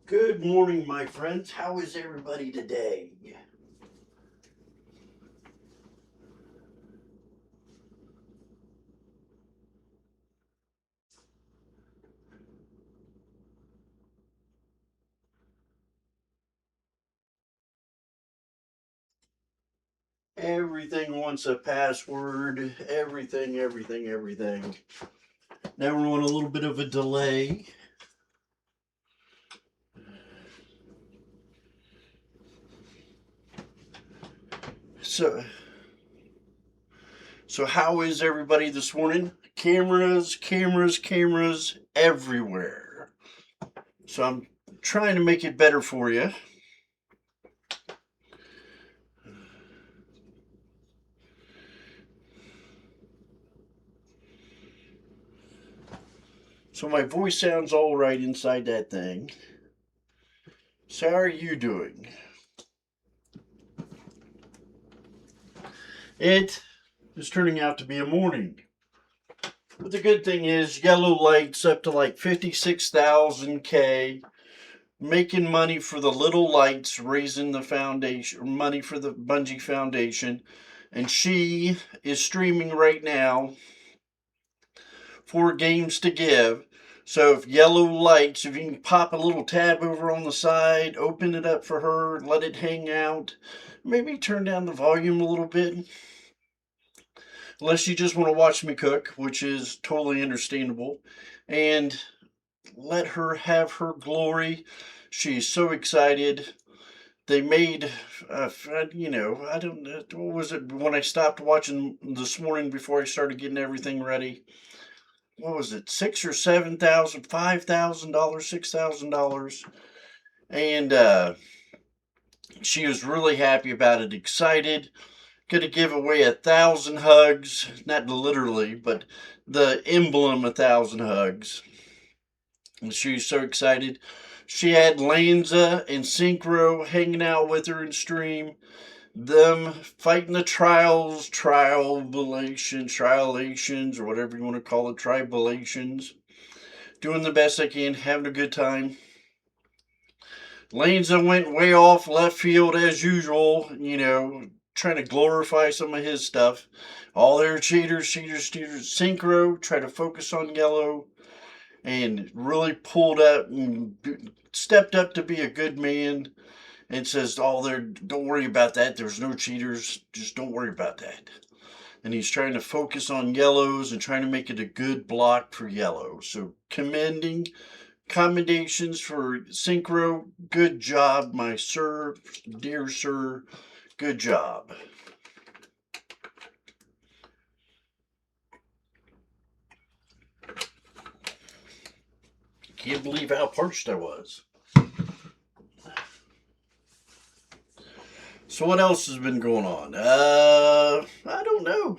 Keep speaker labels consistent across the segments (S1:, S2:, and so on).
S1: Good morning, my friends. How is everybody today? Everything wants a password. Everything. Now we're on a little bit of a delay. So, so how is everybody this morning? Cameras everywhere. So I'm trying to make it better for you. So my voice sounds all right inside that thing. So how are you doing? It is turning out to be a morning. But the good thing is, yellow lights up to like 56,000 K, making money for the little lights, raising the foundation, money for the Bungie Foundation. And she is streaming right now for games to give. So if yellow lights, if you can pop a little tab over on the side, open it up for her, let it hang out, maybe turn down the volume a little bit. Unless you just want to watch me cook, which is totally understandable. And let her have her glory. She's so excited. They made, I don't know, what was it when I stopped watching this morning before I started getting everything ready? What was it, $6,000 or $7,000, $5,000, $6,000, and she was really happy about it, excited. Gonna give away 1,000 hugs, not literally, but the emblem 1,000 hugs. And she was so excited. She had Lanza and Synchro hanging out with her in stream. Them fighting the trialations, or whatever you want to call it, tribulations. Doing the best I can, having a good time. Lanza went way off left field as usual, trying to glorify some of his stuff. All their cheaters. Synchro tried to focus on yellow and really pulled up and stepped up to be a good man and says, "Oh, there, don't worry about that. There's no cheaters. Just don't worry about that." And he's trying to focus on yellows and trying to make it a good block for yellow. So commendations for Synchro. Good job, my sir, dear sir. Good job. Can't believe how parched I was. So what else has been going on? I don't know.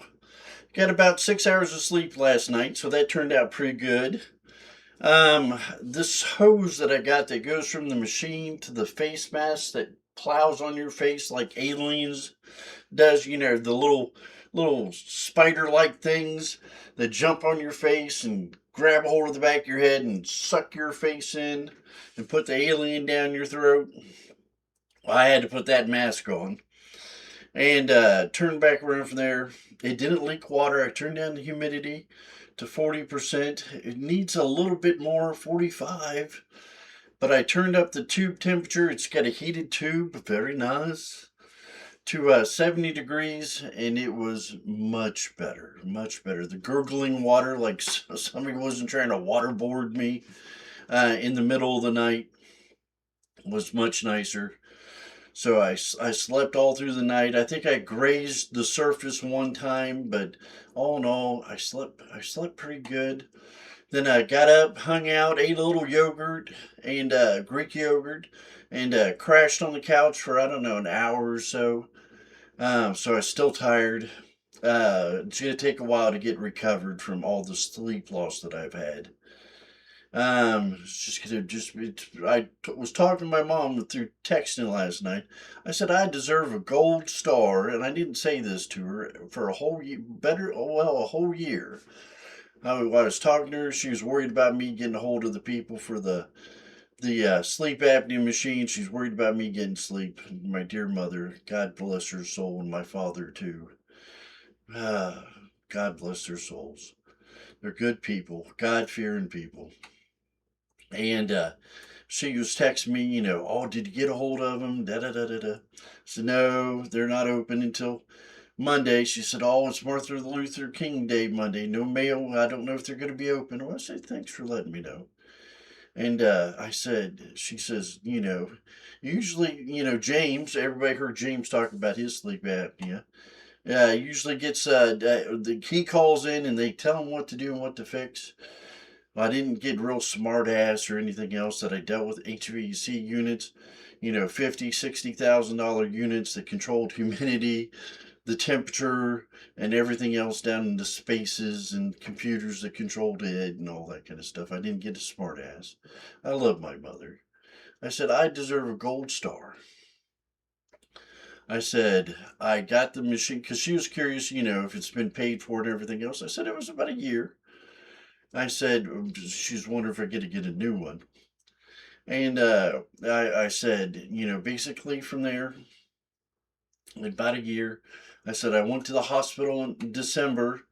S1: Got about 6 hours of sleep last night, so that turned out pretty good. This hose that I got that goes from the machine to the face mask that plows on your face like aliens does, the little spider like things that jump on your face and grab a hold of the back of your head and suck your face in and put the alien down your throat. Well, I had to put that mask on and turned back around from there. It didn't leak water. I turned down the humidity to 40%. It needs a little bit more, 45. But I turned up the tube temperature. It's got a heated tube, very nice, to 70 degrees, and it was much better, much better. The gurgling water, like somebody wasn't trying to waterboard me in the middle of the night, was much nicer. So I slept all through the night. I think I grazed the surface one time, but all in all, I slept pretty good. Then I got up, hung out, ate a little yogurt and Greek yogurt, and crashed on the couch for I don't know an hour or so. So I'm still tired. It's gonna take a while to get recovered from all the sleep loss that I've had. It's just gonna just was talking to my mom through texting last night. I said I deserve a gold star, and I didn't say this to her for a whole year, a whole year. I was talking to her. She was worried about me getting a hold of the people for the the sleep apnea machine. She's worried about me getting sleep. My dear mother, God bless her soul, and my father too. Ah, God bless their souls. They're good people, God fearing people. And she was texting me, oh, did you get a hold of them? Da da da da da. I said, no, they're not open until Monday. She said, oh, it's Martin Luther King Day Monday. No mail. I don't know if they're going to be open. Well, I said, thanks for letting me know. And I said, she says, usually, James, everybody heard James talk about his sleep apnea. Usually gets, he calls in and they tell him what to do and what to fix. Well, I didn't get real smart ass or anything else that I dealt with HVAC units, 50, $60,000 units that controlled humidity, the temperature, and everything else down in the spaces and computers that controlled it and all that kind of stuff. I didn't get a smart ass. I love my mother. I said, I deserve a gold star. I said, I got the machine because she was curious, if it's been paid for and everything else. I said, it was about a year. I said, she's wondering if I get to get a new one. And I said, basically from there, about a year, I said, I went to the hospital in December.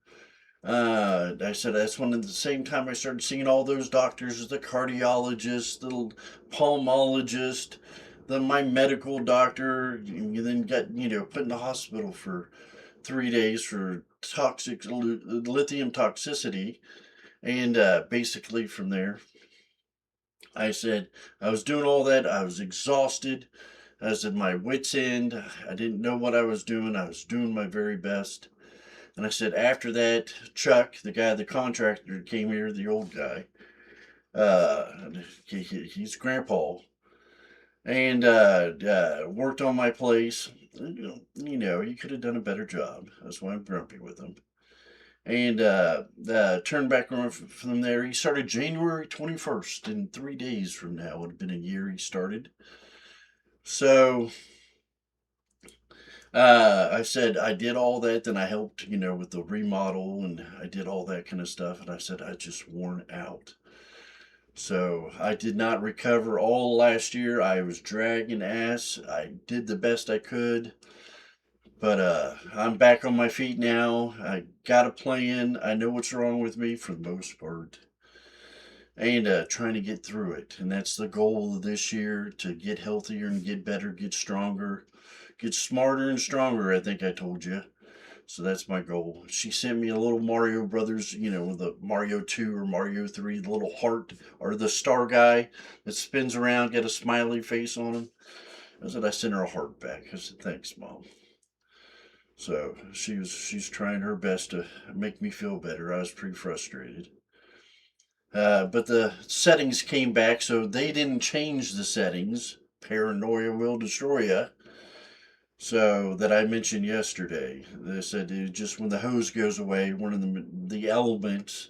S1: I said that's when at the same time I started seeing all those doctors, the cardiologist, the pulmonologist, my medical doctor. You then got put in the hospital for 3 days for toxic lithium toxicity, and basically from there, I said I was doing all that. I was exhausted. I was at my wits' end. I didn't know what I was doing. I was doing my very best. And I said, after that, Chuck, the guy, the contractor came here, the old guy, uh, he's grandpa, and worked on my place. He could have done a better job. That's why I'm grumpy with him. And turned back around from there. He started January 21st. In 3 days from now, it would have been a year he started. So I said I did all that. Then I helped, with the remodel and I did all that kind of stuff. And I said I just worn out. So I did not recover all last year. I was dragging ass. I did the best I could. But I'm back on my feet now. I got a plan. I know what's wrong with me for the most part. And trying to get through it. And that's the goal of this year, to get healthier and get better, get stronger, get smarter and stronger, I think I told you. So that's my goal. She sent me a little Mario Brothers, the Mario 2 or Mario 3, the little heart or the star guy that spins around, get a smiley face on him. I said I sent her a heart back. I said, thanks, Mom. So she's trying her best to make me feel better. I was pretty frustrated. But the settings came back, so they didn't change the settings. Paranoia will destroy you. So that I mentioned yesterday, they said just when the hose goes away, one of the elements,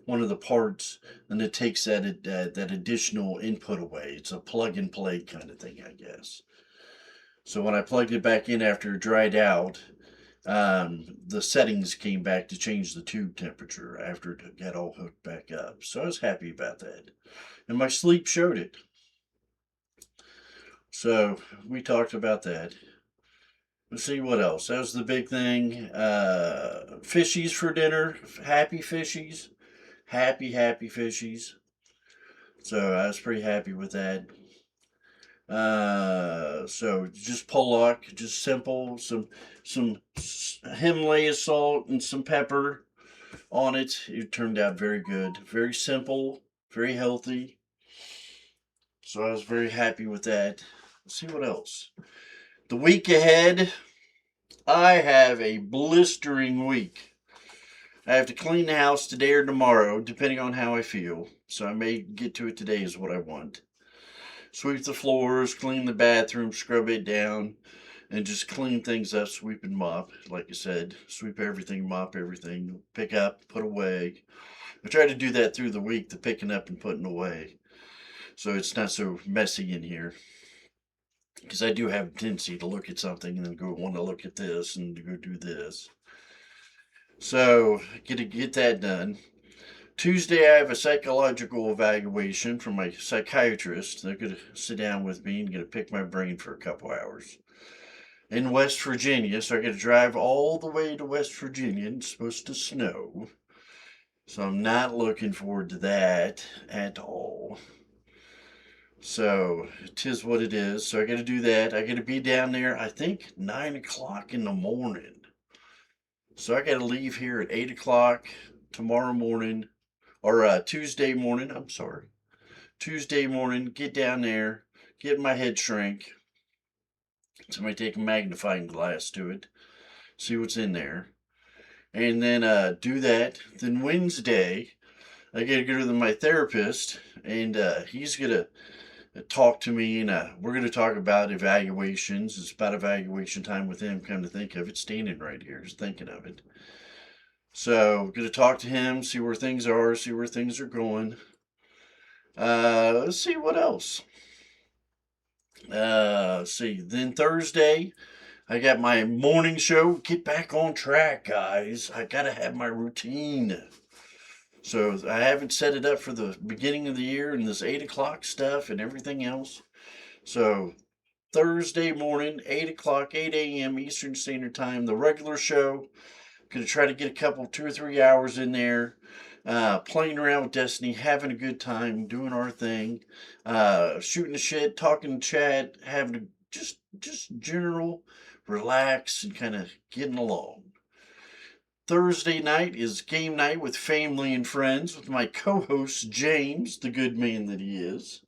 S1: one of the parts, then it takes that additional input away. It's a plug and play kind of thing, I guess. So when I plugged it back in after it dried out, the settings came back to change the tube temperature after it got all hooked back up. So I was happy about that, and my sleep showed it. So we talked about that. Let's see what else. That was the big thing. Fishies for dinner. Happy fishies. Happy fishies. So I was pretty happy with that. So just Pollock, just simple. Some Himalaya salt and some pepper on it. It turned out very good. Very simple. Very healthy. So I was very happy with that. Let's see what else. The week ahead, I have a blistering week. I have to clean the house today or tomorrow, depending on how I feel. So I may get to it today, is what I want. Sweep the floors, clean the bathroom, scrub it down, and just clean things up, sweep and mop. Like I said, sweep everything, mop everything, pick up, put away. I try to do that through the week, the picking up and putting away. So it's not so messy in here. Because I do have a tendency to look at something and then go want to look at this and go do this. So get that done. Tuesday, I have a psychological evaluation from my psychiatrist. They're going to sit down with me and going to pick my brain for a couple hours in West Virginia. So I got to drive all the way to West Virginia. And it's supposed to snow. So I'm not looking forward to that at all. So it is what it is. So I got to do that. I got to be down there, I think, 9 o'clock in the morning. So I got to leave here at 8 o'clock tomorrow morning, or Tuesday morning. I'm sorry. Tuesday morning, get down there, get my head shrink. Somebody take a magnifying glass to it, see what's in there. And then do that. Then Wednesday, I got to go to my therapist, and he's going to talk to me, and we're going to talk about evaluations. It's about evaluation time with him, come to think of it, standing right here, just thinking of it. So, going to talk to him, see where things are, see where things are going. Let's see what else. Let's see. Then Thursday, I got my morning show. Get back on track, guys. I got to have my routine. So I haven't set it up for the beginning of the year and this 8 o'clock stuff and everything else. So Thursday morning, 8 o'clock, 8 a.m. Eastern Standard Time, the regular show. Going to try to get a couple, 2 or 3 hours in there, playing around with Destiny, having a good time, doing our thing, shooting the shit, talking chat, having a, just general relax and kind of getting along. Thursday night is game night with family and friends with my co-host James, the good man that he is.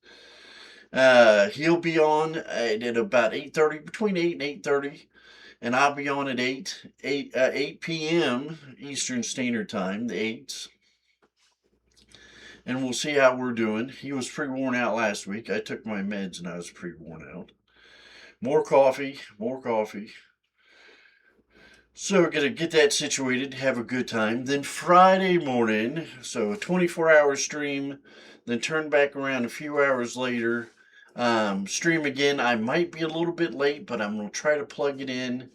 S1: He'll be on at about 8:30, between 8 and 8:30, and I'll be on at 8 p.m. Eastern Standard Time, the 8s. And we'll see how we're doing. He was pretty worn out last week. I took my meds and I was pretty worn out. More coffee, more coffee. So we're going to get that situated, have a good time. Then Friday morning, so a 24-hour stream, then turn back around a few hours later. Stream again. I might be a little bit late, but I'm going to try to plug it in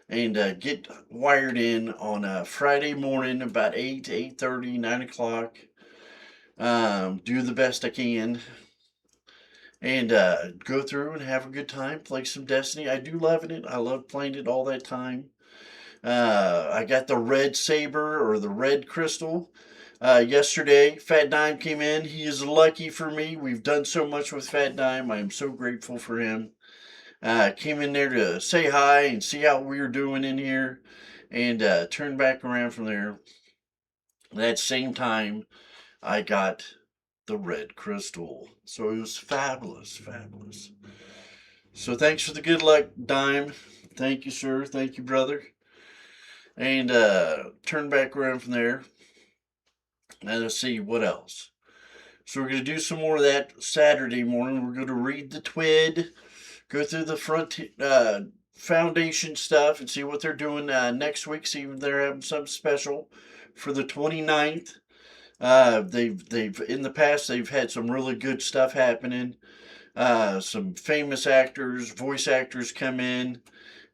S1: and get wired in on Friday morning about 8 to 8:30, 9 o'clock. Do the best I can. And go through and have a good time, play some Destiny. I do love it. I love playing it all that time. I got the red saber or the red crystal. Yesterday, Fat Dime came in. He is lucky for me. We've done so much with Fat Dime. I am so grateful for him. Came in there to say hi and see how we were doing in here, and turned back around from there. That same time, I got the red crystal. So it was fabulous, fabulous. So thanks for the good luck, Dime. Thank you, sir. Thank you, brother. And turn back around from there. And let's see what else. So we're going to do some more of that Saturday morning. We're going to read the TWID, go through the front foundation stuff and see what they're doing next week. See if they're having something special for the 29th. They've in the past they've had some really good stuff happening. Some famous actors, voice actors come in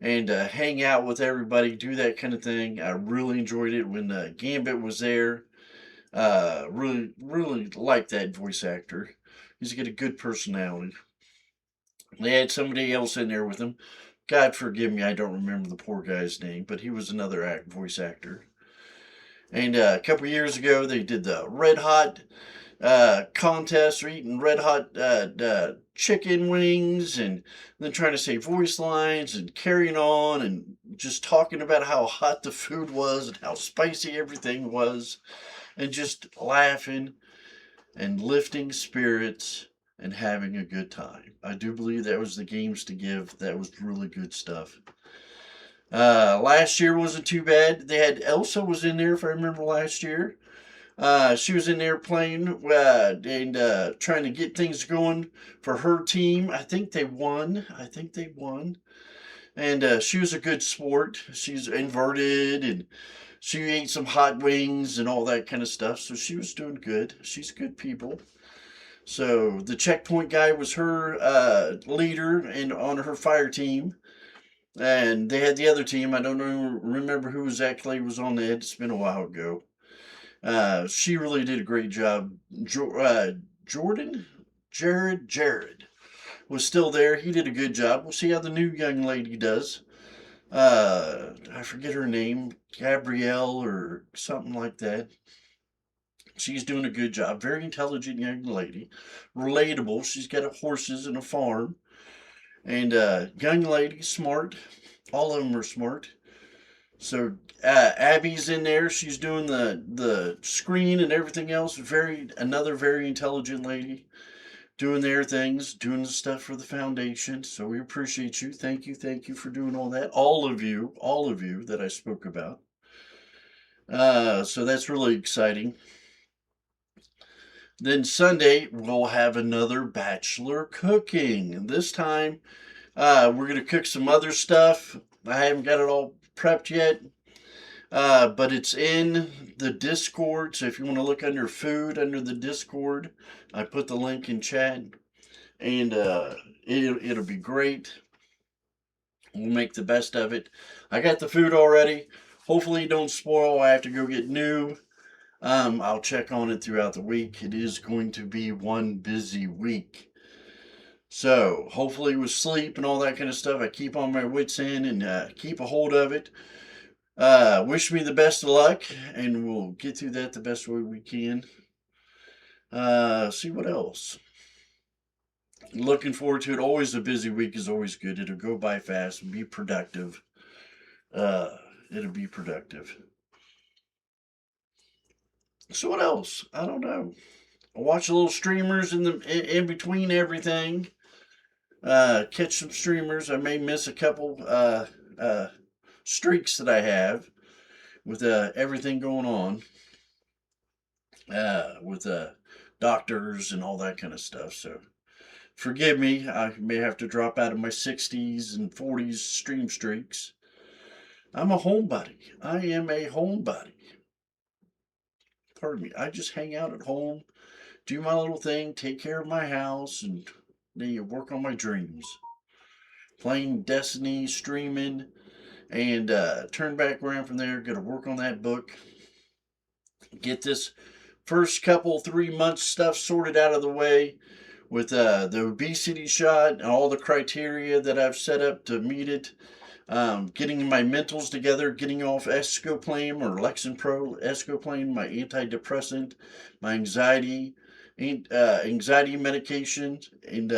S1: and hang out with everybody, do that kind of thing. I really enjoyed it when Gambit was there. Really like that voice actor. He's got a good personality. They had somebody else in there with him. God forgive me, I don't remember the poor guy's name, but he was another voice actor. And a couple years ago, they did the Red Hot contest for eating Red Hot chicken wings, and then trying to say voice lines and carrying on and just talking about how hot the food was and how spicy everything was, and just laughing and lifting spirits and having a good time. I do believe that was the Games to Give. That was really good stuff. Last year wasn't too bad. They had Elsa was in there, if I remember last year. She was in there playing and trying to get things going for her team. I think they won. And she was a good sport. She's inverted and she ate some hot wings and all that kind of stuff. So she was doing good. She's good people. So the checkpoint guy was her leader and on her fire team. And they had the other team. I don't remember who exactly was on it. It's been a while ago. She really did a great job. Jordan, Jared was still there. He did a good job. We'll see how the new young lady does. I forget her name, Gabrielle or something like that. She's doing a good job. Very intelligent young lady, relatable. She's got horses and a farm, and young lady, smart. All of them are smart. So Abby's in there. She's doing the screen and everything else. Another very intelligent lady doing their things, doing the stuff for the foundation. So we appreciate you. Thank you for doing all that. All of you that I spoke about. So that's really exciting. Then Sunday we'll have another Bachelor cooking. This time we're gonna cook some other stuff. I haven't got it all prepped yet. But it's in the Discord. So if you want to look under food under the Discord, I put the link in chat, and it'll be great. We'll make the best of it. I got the food already. Hopefully, it don't spoil. I have to go get new. I'll check on it throughout the week. It is going to be one busy week. So hopefully, with sleep and all that kind of stuff, I keep on my wits in and keep a hold of it. Wish me the best of luck, and we'll get through that the best way we can. See what else. Looking forward to it. Always a busy week is always good. It'll go by fast and be productive. It'll be productive. So what else? I don't know. I watch a little streamers in between everything. Catch some streamers. I may miss a couple streaks that I have with everything going on with doctors and all that kind of stuff. So forgive me. I may have to drop out of my 60s and 40s stream streaks. I'm a homebody. I am a homebody. Pardon me. I just hang out at home, do my little thing, take care of my house, and then work on my dreams. Playing Destiny, streaming, and turn back around from there. Got to work on that book. Get this first couple 3 months stuff sorted out of the way with the obesity shot and all the criteria that I've set up to meet it. Getting my mentals together, getting off Escoplane or Lexapro Escoplane, my antidepressant, my anxiety medication, and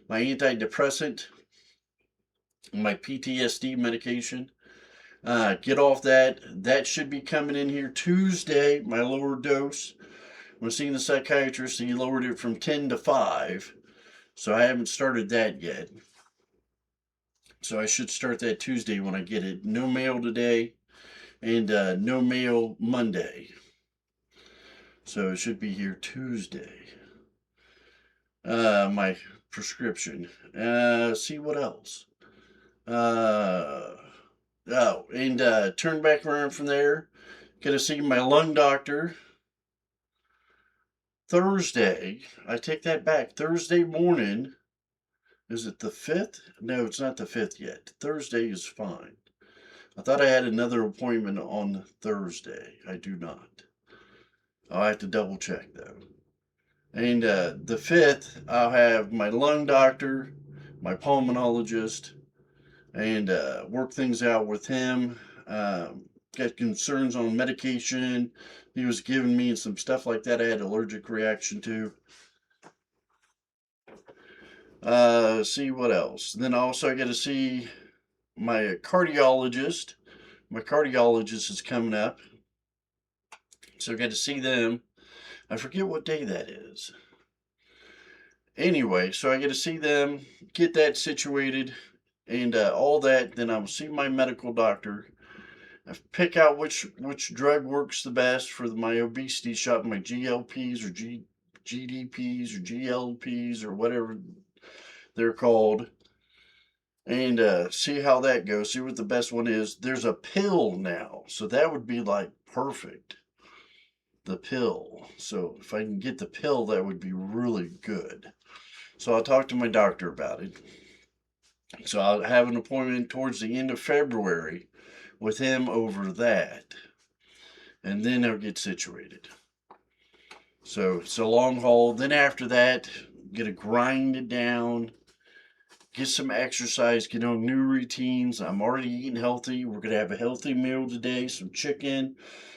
S1: my antidepressant, my PTSD medication. Get off that. That should be coming in here Tuesday, my lower dose. When seeing the psychiatrist, he lowered it from 10 to 5. So I haven't started that yet. So I should start that Tuesday when I get it. No mail today, and no mail Monday. So it should be here Tuesday. My prescription. See what else. And turn back around from there. Gonna see my lung doctor Thursday. I take that back. Thursday morning. Is it the 5th? No, it's not the 5th yet. Thursday is fine. I thought I had another appointment on Thursday. I do not. I'll have to double check though. And the 5th, I'll have my lung doctor, my pulmonologist, and work things out with him. Got concerns on medication. He was giving me some stuff like that I had allergic reaction to. See what else. Then also I got to see my cardiologist. My cardiologist is coming up. So I got to see them. I forget what day that is. Anyway, so I get to see them, get that situated, and all that. Then I'll see my medical doctor. I pick out which drug works the best for my obesity shot, my GLPs or GDPs or GLPs or whatever they're called, and see how that goes. See what the best one is. There's a pill now, so that would be like perfect. The pill. So if I can get the pill, that would be really good. So I'll talk to my doctor about it. So I'll have an appointment towards the end of February with him over that. and then they'll get situated. So it's a long haul. Then after that, get to grind it down, get some exercise, get on new routines. I'm already eating healthy. We're going to have a healthy meal today, some chicken,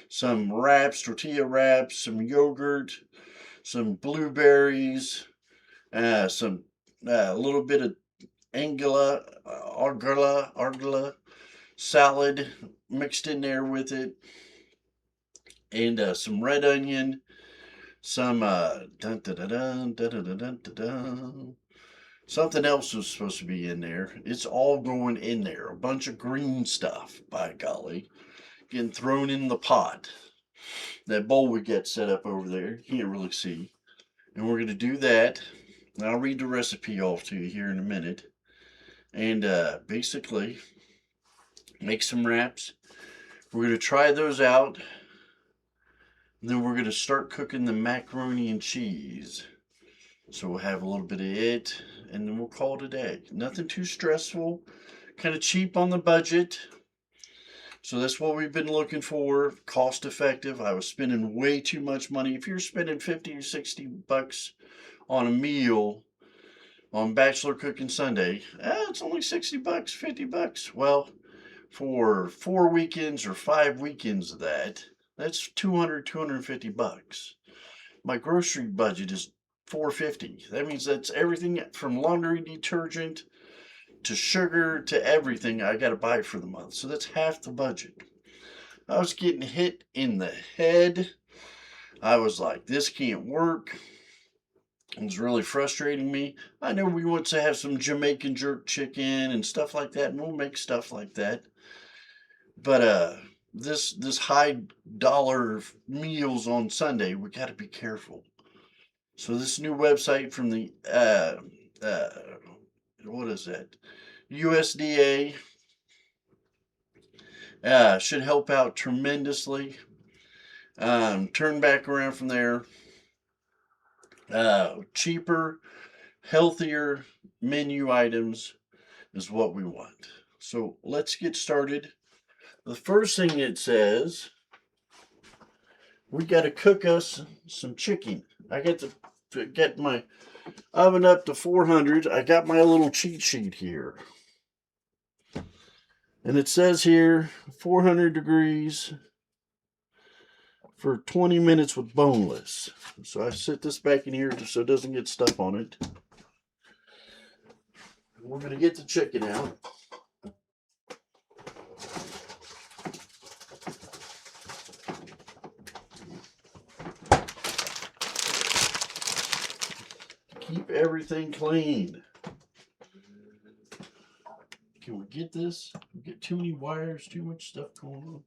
S1: some wraps, tortilla wraps, some yogurt, some blueberries, some a little bit of argilla salad mixed in there with it, and some red onion, some dun, dun, dun, dun, dun, dun, dun, dun, dun. Something else was supposed to be in there. It's all going in there. A bunch of green stuff, by golly, getting thrown in the pot. That bowl we got set up over there, you can't really see. And we're going to do that. And I'll read the recipe off to you here in a minute. And basically, make some wraps. We're going to try those out. And then we're going to start cooking the macaroni and cheese. So we'll have a little bit of it, and then we'll call it a day. Nothing too stressful, kind of cheap on the budget. So that's what we've been looking for, cost effective. I was spending way too much money. If you're spending 50 or 60 bucks on a meal on Bachelor Cooking Sunday, it's only 60 bucks, 50 bucks. Well, for 4 weekends or 5 weekends of that, that's 200, 250 bucks. My grocery budget is $450. That means that's everything from laundry detergent to sugar to everything I got to buy for the month. So that's half the budget. I was getting hit in the head. I was like, this can't work. It was really frustrating me. I know we want to have some Jamaican jerk chicken and stuff like that, and we'll make stuff like that. But this high dollar meals on Sunday, we got to be careful. So this new website from the what is that? USDA should help out tremendously. Turn back around from there. Cheaper, healthier menu items is what we want. So let's get started. The first thing it says, we got to cook us some chicken. I got to get my oven up to 400. I got my little cheat sheet here. And it says here 400 degrees for 20 minutes with boneless. So I set this back in here so it doesn't get stuff on it. We're going to get the chicken out. Keep everything clean. Can we get this? We get too many wires, too much stuff going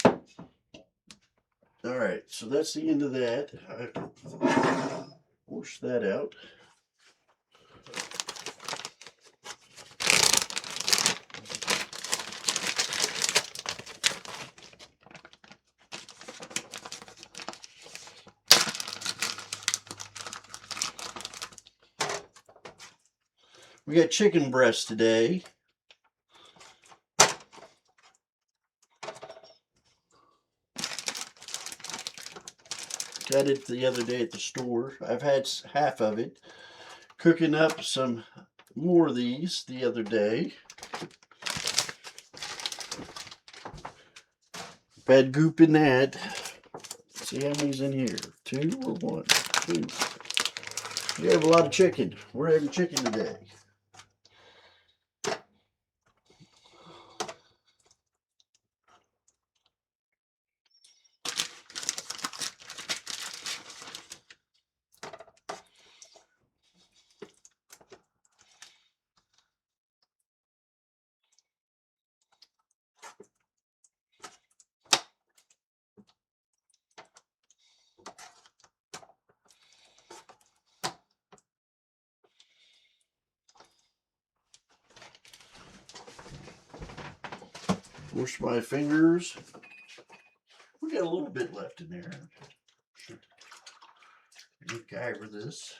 S1: on. All right, so that's the end of that. I wash that out. We got chicken breast today. Got it the other day at the store. I've had half of it. Cooking up some more of these the other day. Bad goop in that. Let's see how many's in here. 2 or 1? 2. We have a lot of chicken. We're having chicken today. Wash my fingers. We got a little bit left in there. Should MacGyver this.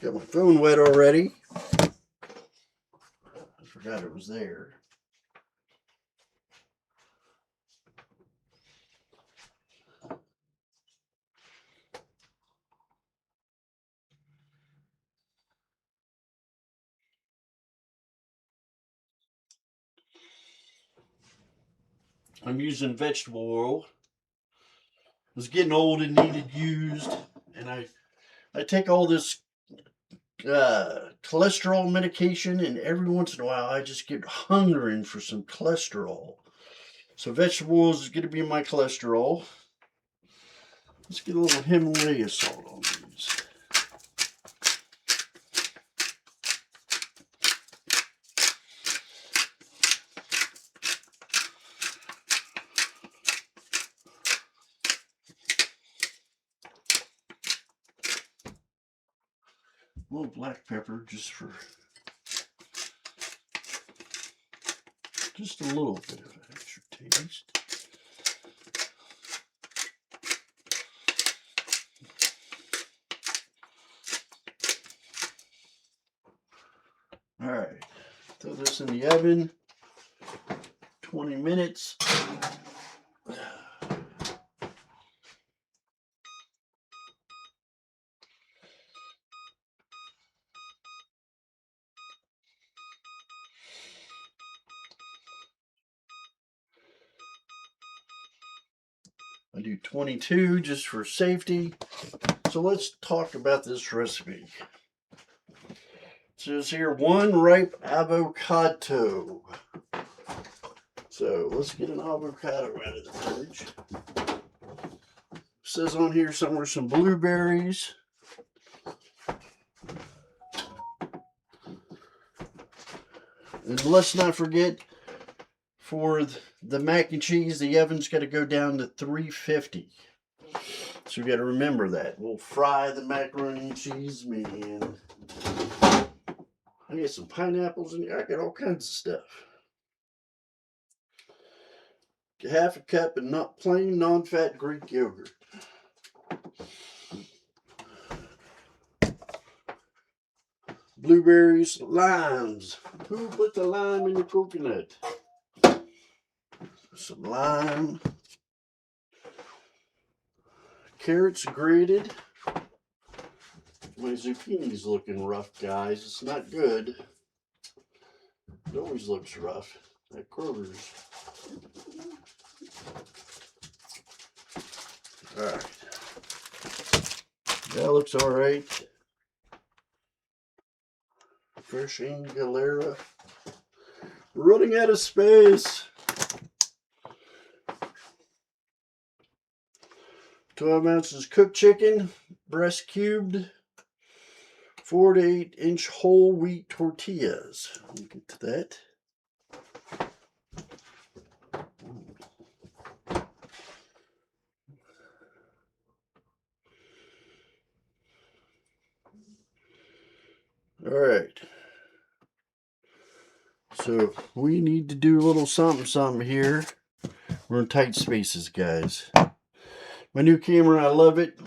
S1: Got my phone wet already. I forgot it was there. I'm using vegetable oil. It was getting old and needed used, and I take all this cholesterol medication, and every once in a while I just get hungering for some cholesterol. So vegetable oil is going to be my cholesterol. Let's get a little Himalaya salt on these. A little black pepper just a little bit of extra taste. All right, throw this in the oven. 20 minutes. I do 22 just for safety. So let's talk about this recipe. It says here 1 ripe avocado. So let's get an avocado out of the fridge. It says on here somewhere some blueberries. And let's not forget, for the mac and cheese, the oven's got to go down to 350. So you got to remember that. We'll fry the macaroni and cheese, man. I got some pineapples in here. I got all kinds of stuff. Half a cup of not plain non-fat Greek yogurt. Blueberries, limes. Who put the lime in the coconut? Some lime. Carrots grated. My zucchini's looking rough, guys. It's not good. It always looks rough at Kroger's. Alright. That looks alright. Fresh Galera. Running out of space. 12 ounces cooked chicken, breast cubed, 4 to 8 inch whole wheat tortillas. We'll get to that. All right. So we need to do a little something here. We're in tight spaces, guys. My new camera, I love it.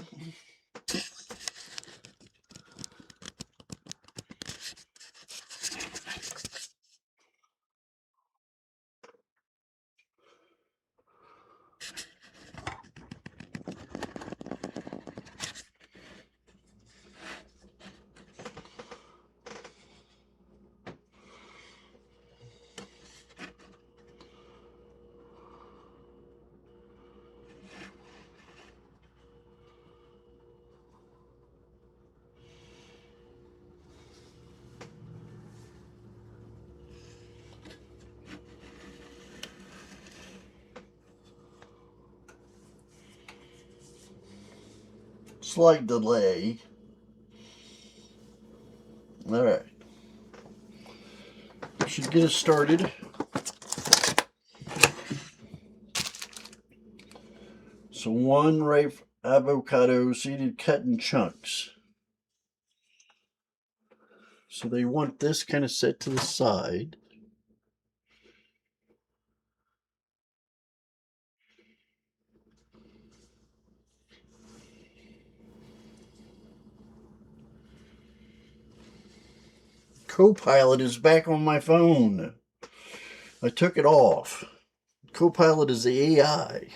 S1: Slight delay. All right. Should get us started. So 1 ripe avocado seeded cut in chunks. So they want this kind of set to the side. Copilot is back on my phone. I took it off. Copilot is the AI.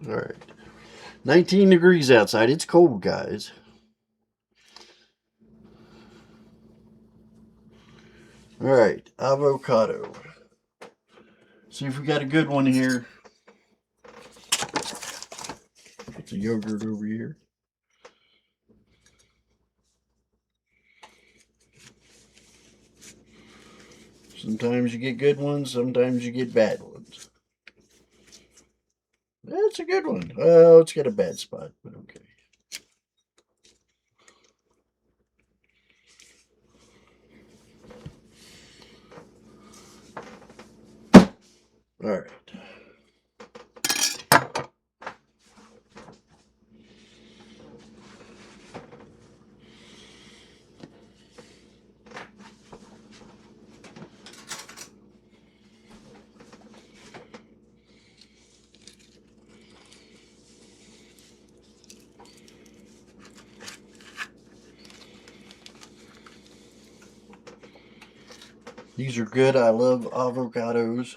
S1: All right. 19 degrees outside. It's cold, guys. All right. Avocado. See if we got a good one here. Put the yogurt over here. Sometimes you get good ones, sometimes you get bad ones. That's a good one. Oh, it's got a bad spot, but okay. All right. These are good. I love avocados.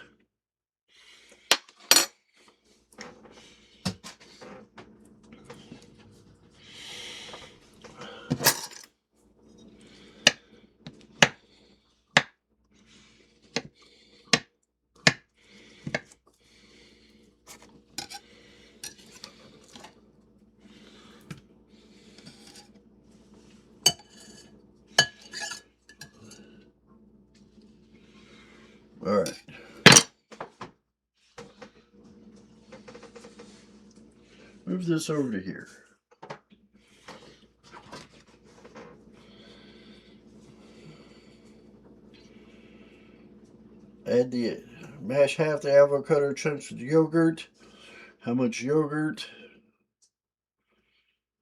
S1: All right. Move this over to here. Add the mash half the avocado chunks with yogurt. How much yogurt?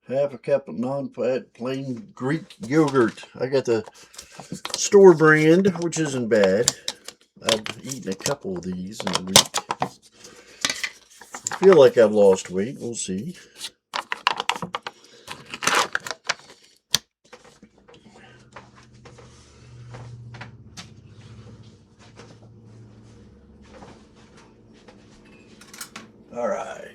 S1: Half a cup of non-fat plain Greek yogurt. I got the store brand, which isn't bad. I've eaten a couple of these in a week. I feel like I've lost weight. We'll see. All right.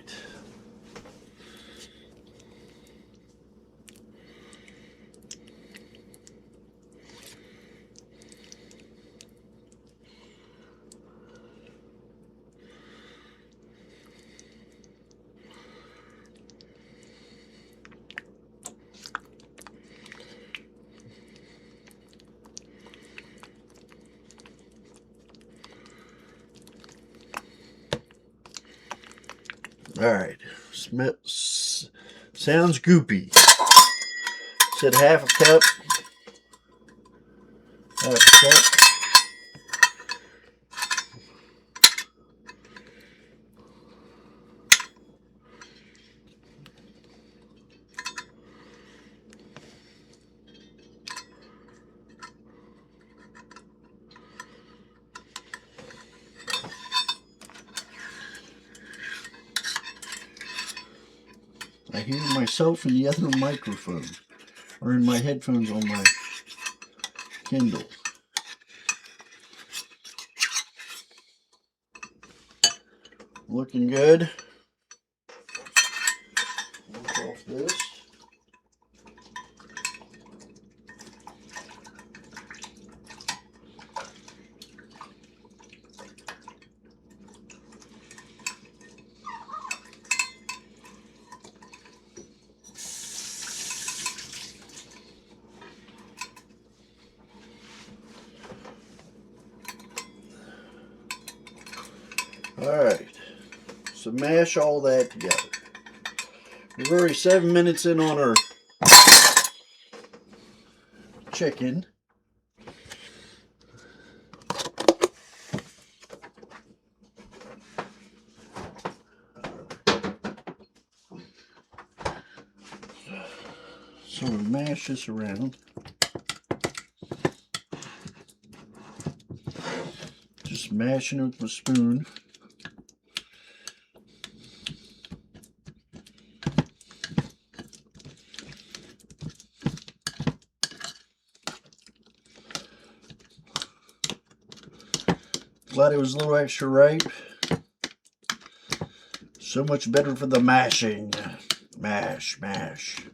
S1: All right. Sounds goopy. Said half a cup. Half a cup. I hear myself in the other microphone, or in my headphones on my Kindle. Looking good. Look off this. Alright, so mash all that together. We're already 7 minutes in on our chicken. push this around. Just mashing it with my spoon. Glad it was a little extra ripe. So much better for the mashing. Mash, mash.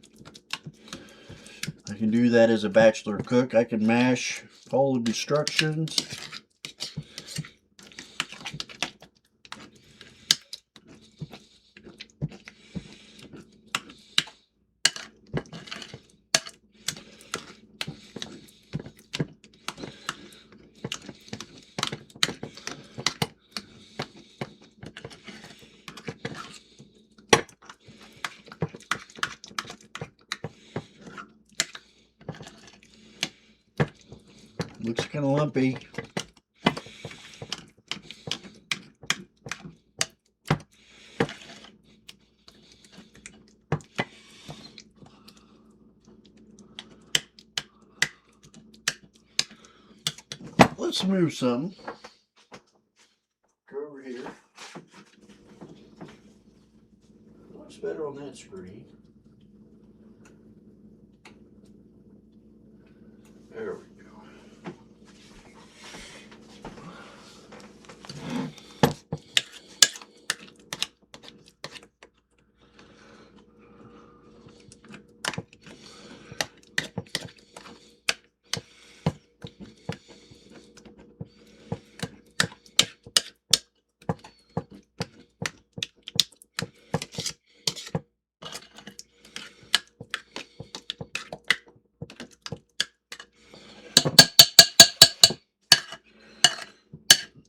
S1: I can do that as a bachelor cook. I can mash, follow the instructions. Looks kind of lumpy. Let's move some. Go over here. Looks better on that screen. There we go.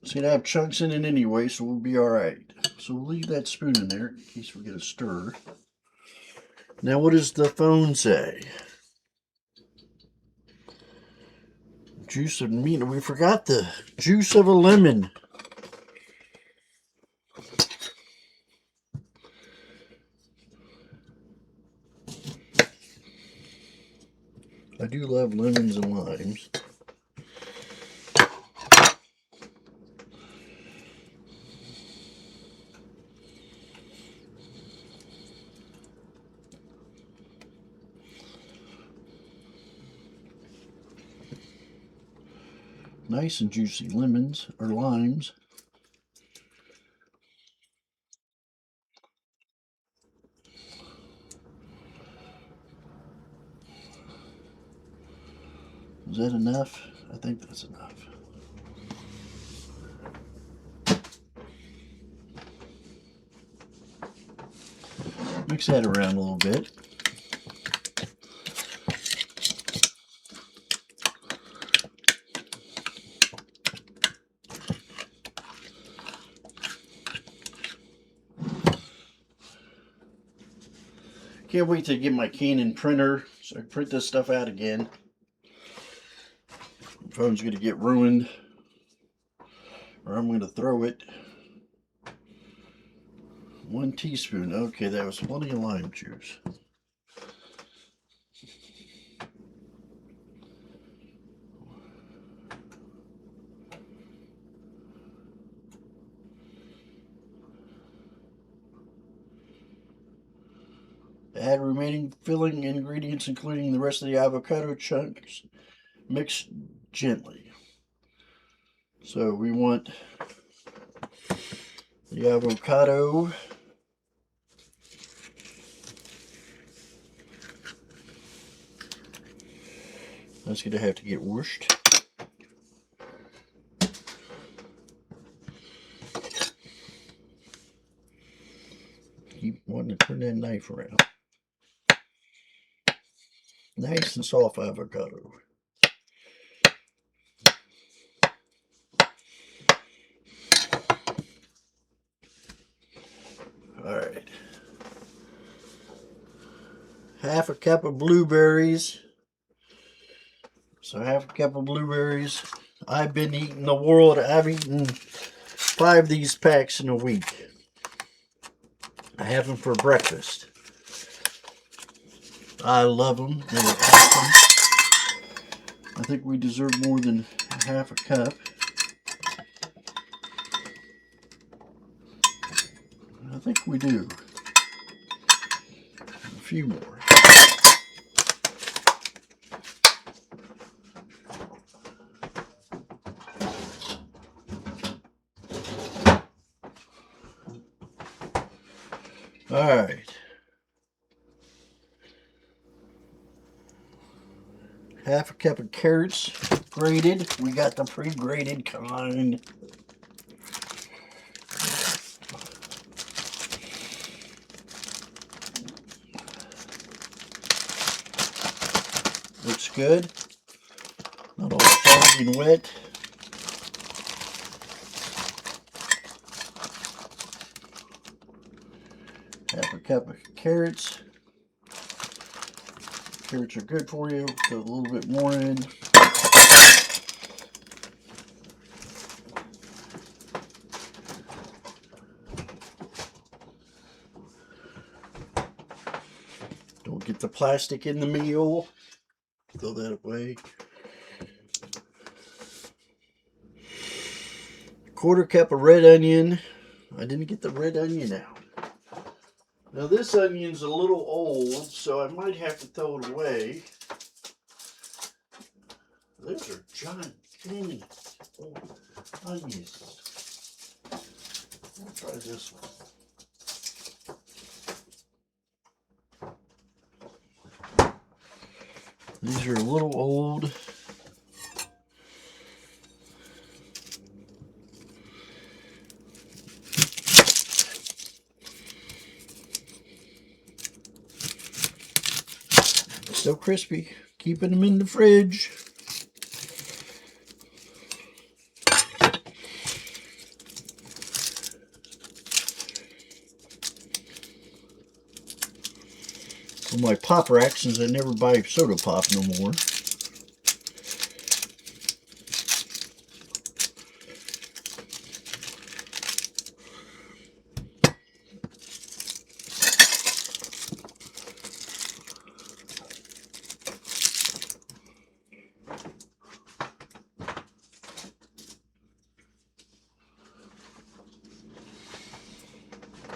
S1: It's going to have chunks in it anyway, so we'll be alright. So we'll leave that spoon in there in case we get a stir. Now what does the phone say? Juice of meat. We forgot the juice of a lemon. I do love lemons and limes. Nice and juicy lemons or limes. Is that enough? I think that's enough. Mix that around a little bit. Can't wait to get my Canon printer so I can print this stuff out again. My phone's going to get ruined, or I'm going to throw it. 1 teaspoon. Okay, that was plenty of lime juice. Add remaining filling ingredients, including the rest of the avocado chunks. Mix gently. So we want the avocado. That's going to have to get whooshed. Keep wanting to turn that knife around. Nice and soft avocado. Alright. Half a cup of blueberries. So half a cup of blueberries. I've been eating the world. I've eaten 5 of these packs in a week. I have them for breakfast. I love them. They're awesome. I think we deserve more than half a cup. I think we do. A few more. All right. Half a cup of carrots grated. We got the pre-grated kind. Looks good. Not all soggy and wet. Half a cup of carrots. Carrots are good for you. Put a little bit more in. Don't get the plastic in the meal. Throw that away. Quarter cup of red onion. I didn't get the red onion out. Now this onion's a little old, so I might have to throw it away. Those are gigantic onions. I'll try this one. These are a little old. Still crispy. Keeping them in the fridge. For my pop rack, since I never buy soda pop no more.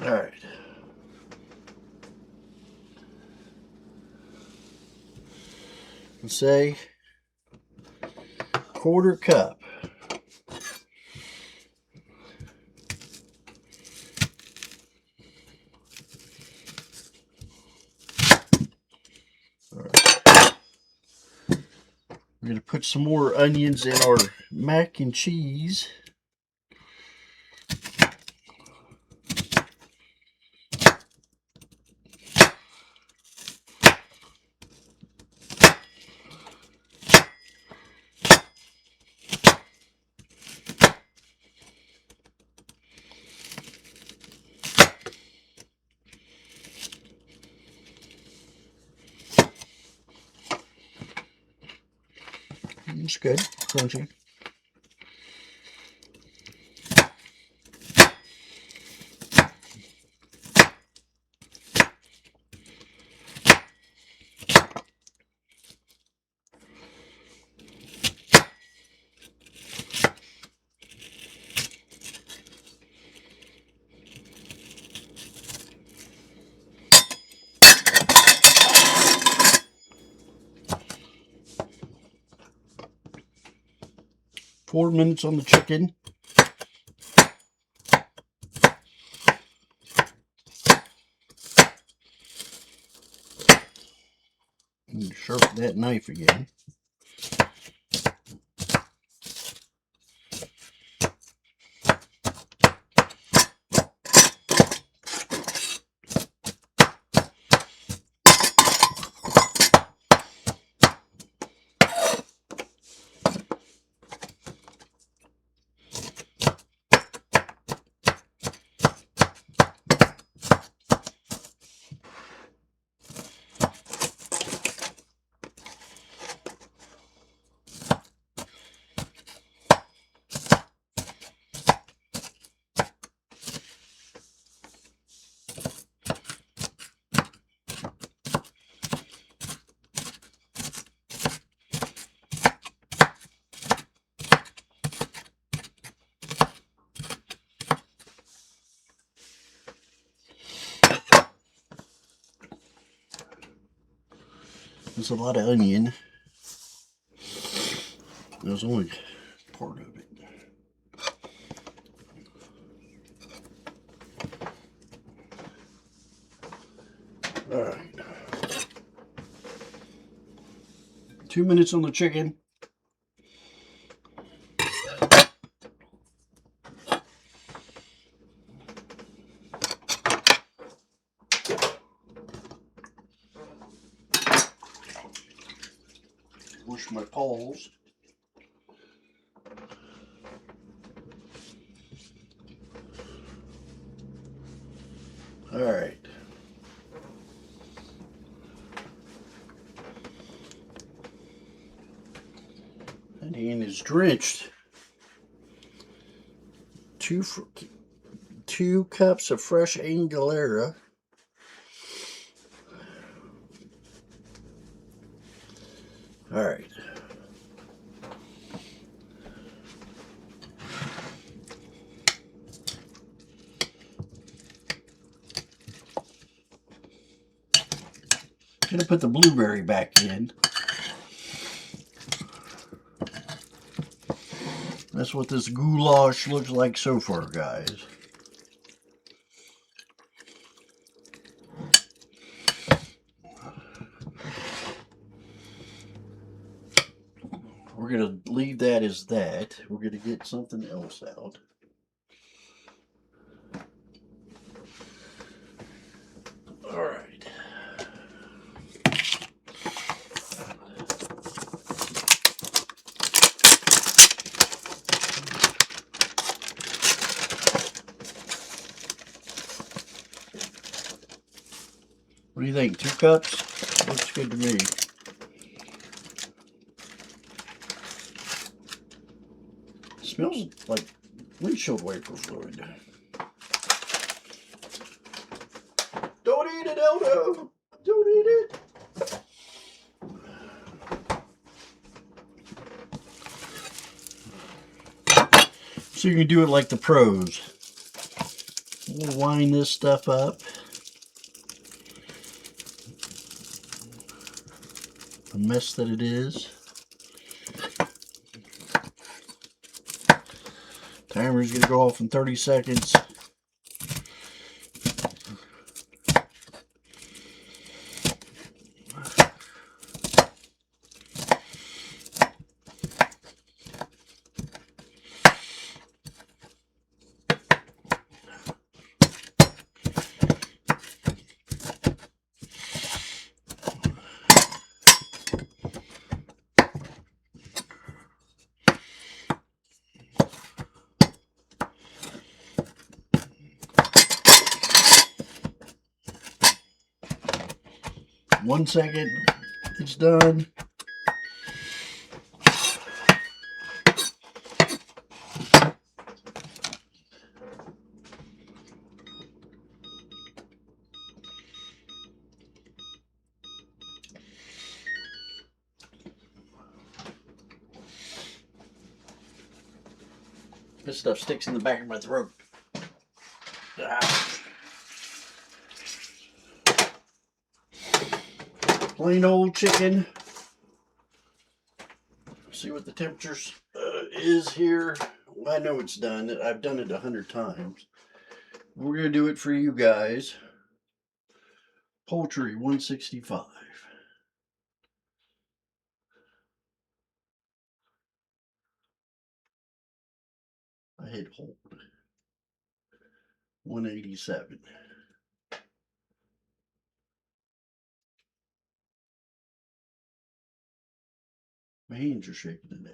S1: All right. Let's say quarter cup. All right. We're going to put some more onions in our mac and cheese. It's good, crunchy. Four minutes on the chicken. Sharpen that knife again. There's a lot of onion. There's only part of it. All right. 2 minutes on the chicken. Wash my paws. All right. That hand is drenched. Two cups of fresh Angolera. All right. Gonna put the blueberry back in. That's what this goulash looks like so far, guys. We're gonna leave that as that. We're gonna get something else out. All right. What do you think? 2 cups? Looks good to me. It smells like windshield wiper fluid. Don't eat it, Eldo! Don't eat it! So you can do it like the pros. We'll wind this stuff up. The mess that it is. Timer's gonna go off in 30 seconds. One second, it's done. This stuff sticks in the back of my throat. Ouch. Plain old chicken. See what the temperature is here. Well, I know it's done. I've done it 100 times. We're going to do it for you guys. Poultry 165. I hit hold. 187. My hands are shaking today.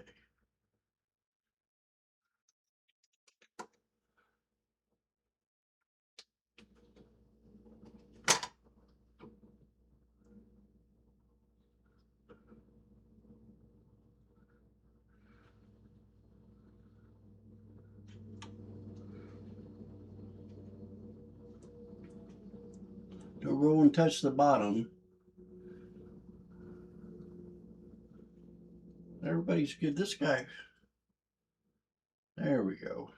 S1: Don't go and touch the bottom. Everybody's good. This guy. There we go.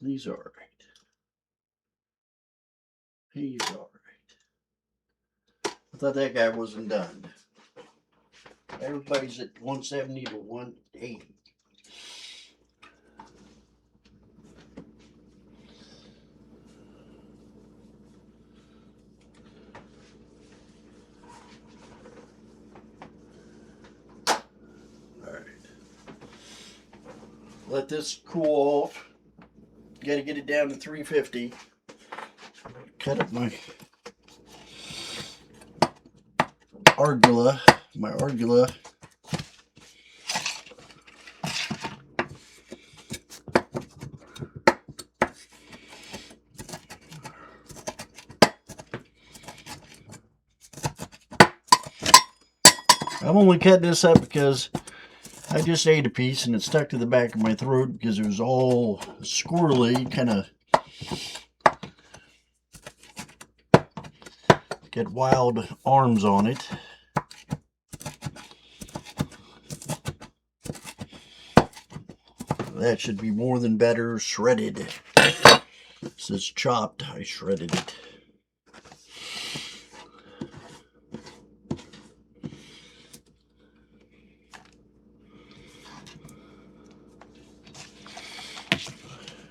S1: He's all right. He's all right. thought that guy wasn't done. Everybody's at 170 to 180. All right. Let this cool off. Got to get it down to 350. Cut up my arugula. I'm only cutting this up because I just ate a piece and it stuck to the back of my throat because it was all squirrely, kind of got wild arms on it. That should be more than better shredded. This is chopped. I shredded it.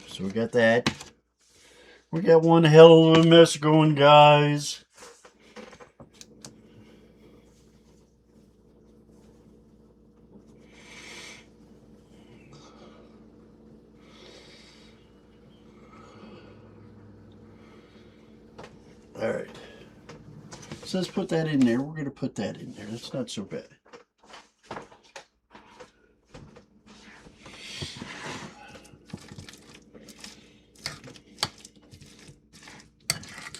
S1: So we got that. We got one hell of a mess going, guys. All right. So let's put that in there. We're going to put that in there. That's not so bad.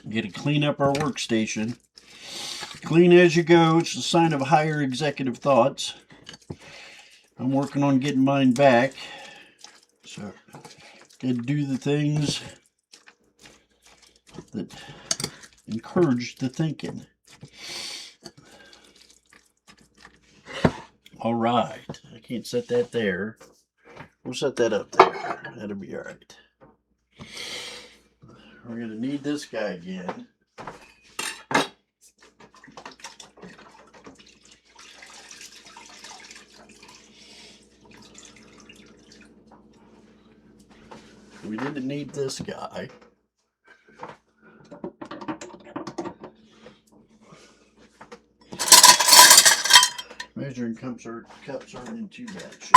S1: Get to clean up our workstation. Clean as you go. It's a sign of higher executive thoughts. I'm working on getting mine back. So, got to do the things that encourage the thinking. All right. I can't set that there. We'll set that up there. That'll be all right. We're going to need this guy again. We didn't need this guy. Measuring cups aren't in too bad shape.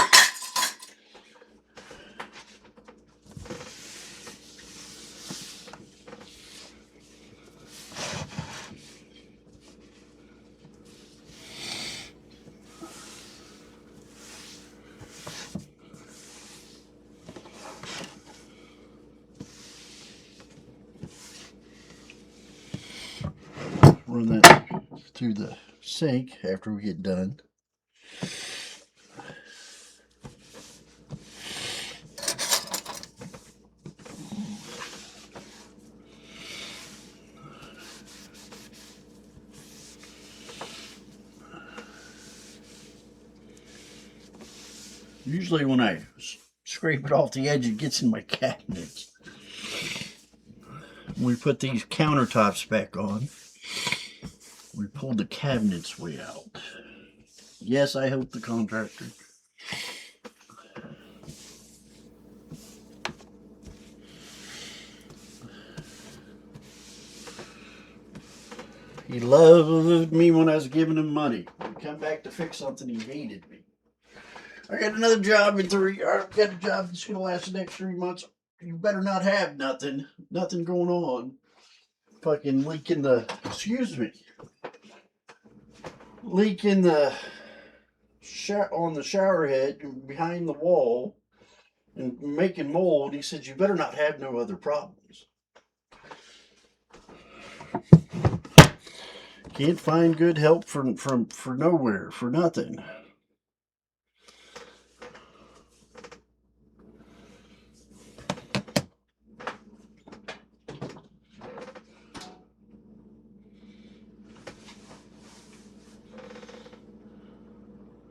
S1: Run that through the sink after we get done. Usually when I scrape it off the edge, it gets in my cabinets. When we put these countertops back on, we pulled the cabinets way out. Yes, I helped the contractor. He loved me when I was giving him money. When he come back to fix something, he hated me. I got another job in I got a job that's going to last the next 3 months. You better not have nothing going on. Fucking leak in the, leak in the, on the shower head behind the wall and making mold. He said, you better not have no other problems. Can't find good help for nowhere, for nothing.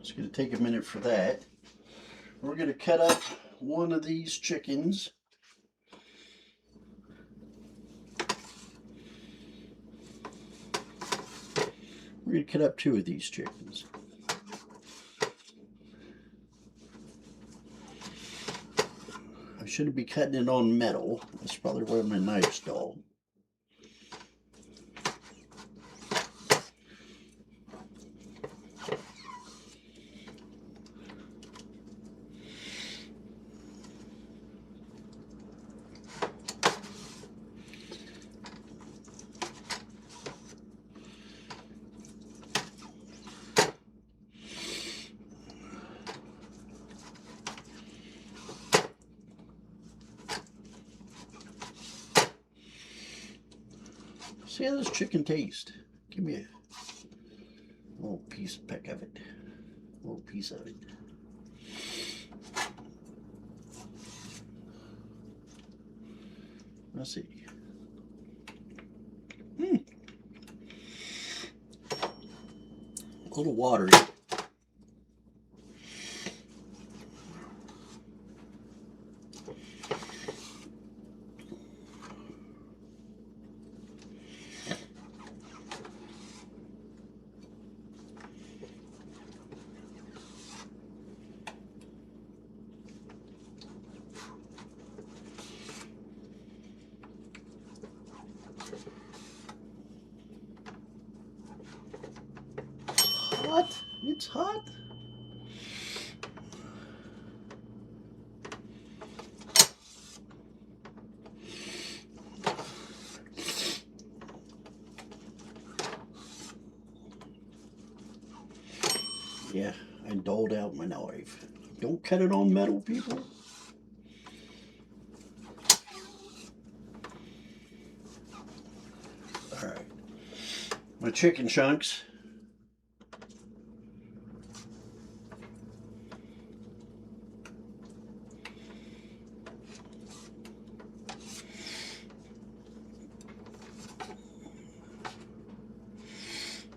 S1: It's going to take a minute for that. We're going to cut up one of these chickens. We're going to cut up 2 of these chickens. I shouldn't be cutting it on metal. That's probably where my knife's dull. See how this chicken tastes. Give me a little peck of it. A little piece of it. Let's see. A little watery. Hot? It's hot? Yeah, I doled out my knife. Don't cut it on metal, people. Alright. My chicken chunks.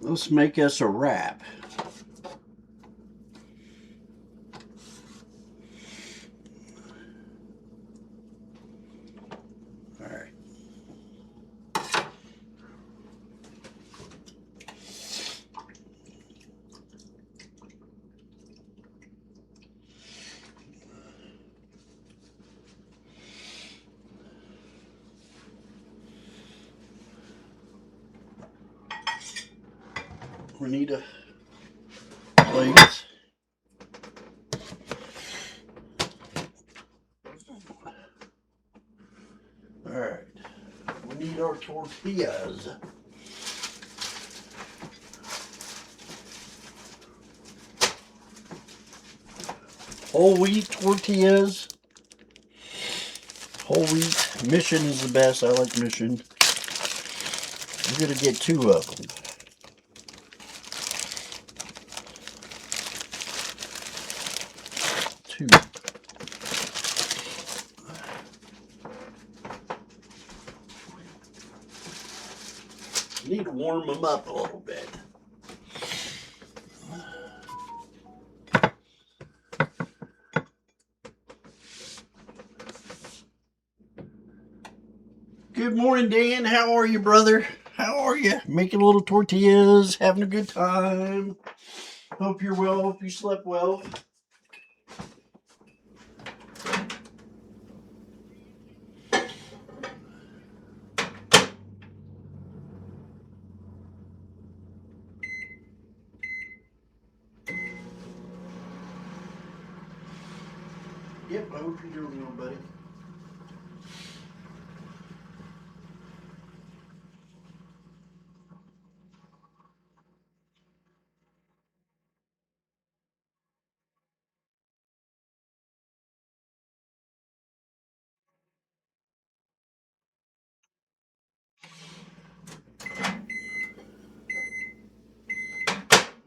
S1: Let's make us a wrap. All right. We need a plate. All right. We need our tortillas. Whole wheat tortillas. Whole wheat. Mission is the best. I like Mission. I'm going to get 2 of them. Two. Need to warm them up a little bit. Good morning, Dan. How are you, brother? How are you? Making little tortillas, having a good time. Hope you're well. Hope you slept well. Yep, I hope you're doing well, buddy.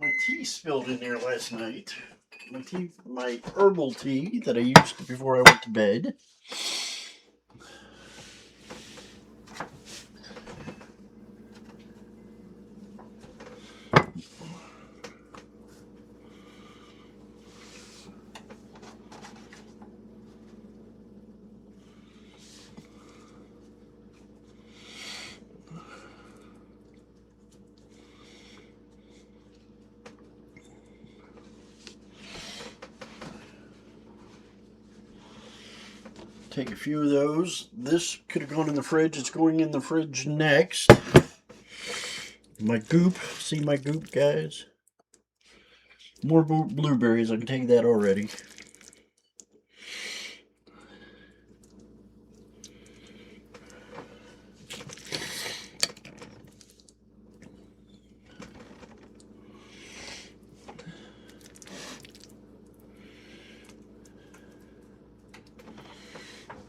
S1: My tea spilled in there last night. My herbal tea that I used before I went to bed. take a few of those. This could have gone in the fridge. It's going in the fridge next. My goop. See my goop, guys? More blueberries. I can take that already.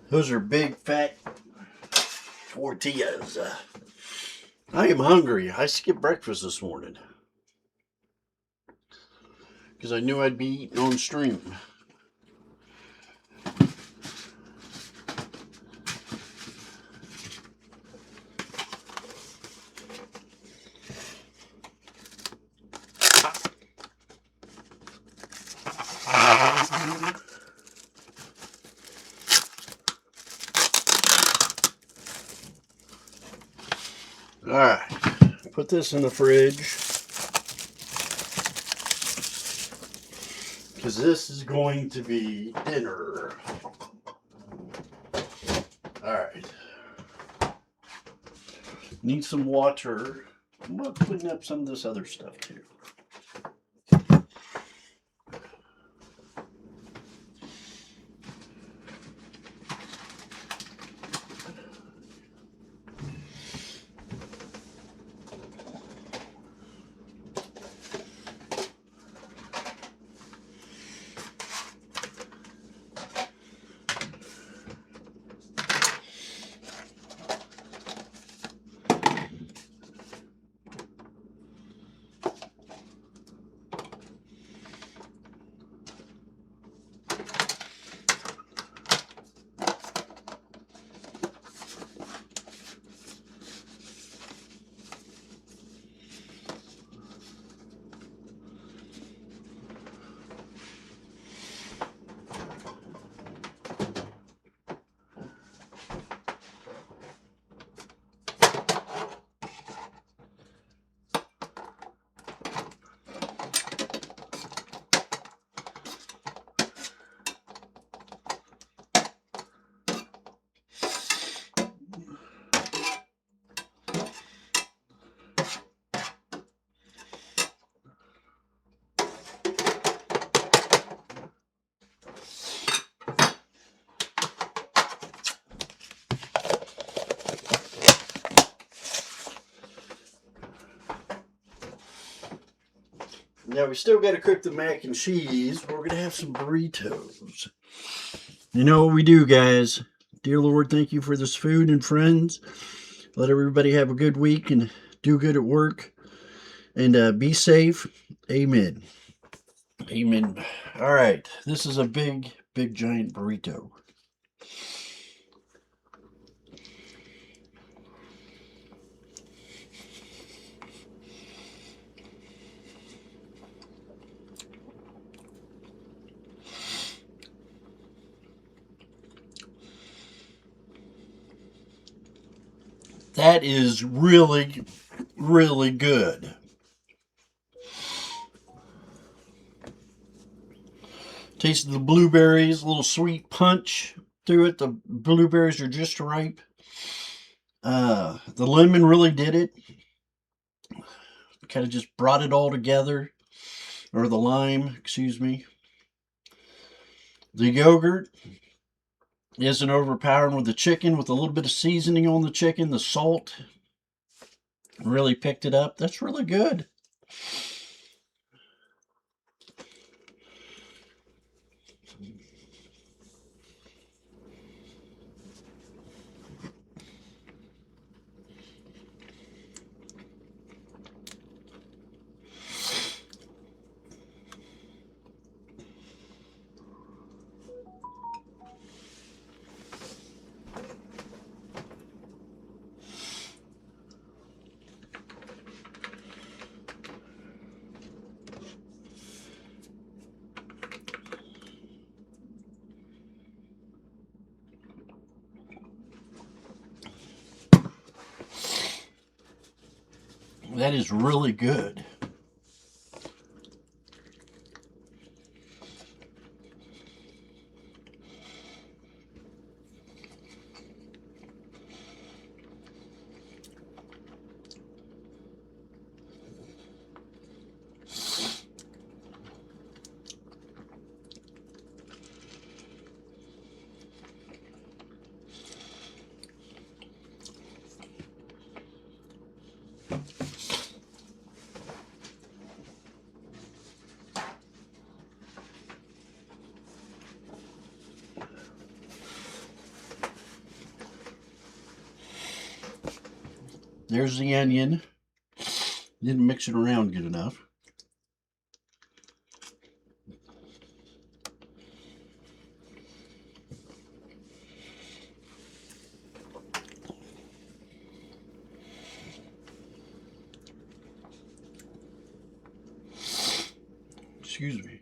S1: Those are big, fat tortillas. I am hungry. I skipped breakfast this morning because I knew I'd be eating on stream. Alright, put this in the fridge because this is going to be dinner. Alright, need some water. I'm going to clean up some of this other stuff too. Now we still got to cook the mac and cheese. We're going to have some burritos. You know what we do, guys. Dear Lord, thank you for this food and friends. Let everybody have a good week and do good at work. And be safe. Amen. Amen. All right. This is a big, big, giant burrito. That is really, really good. Tasted the blueberries, a little sweet punch through it. The blueberries are just ripe. The lemon really did it. Kind of just brought it all together. Or the lime, excuse me. The yogurt isn't overpowering with the chicken, with a little bit of seasoning on the chicken. The salt really picked it up. That's really good. That is really good. There's the onion. Didn't mix it around good enough. Excuse me.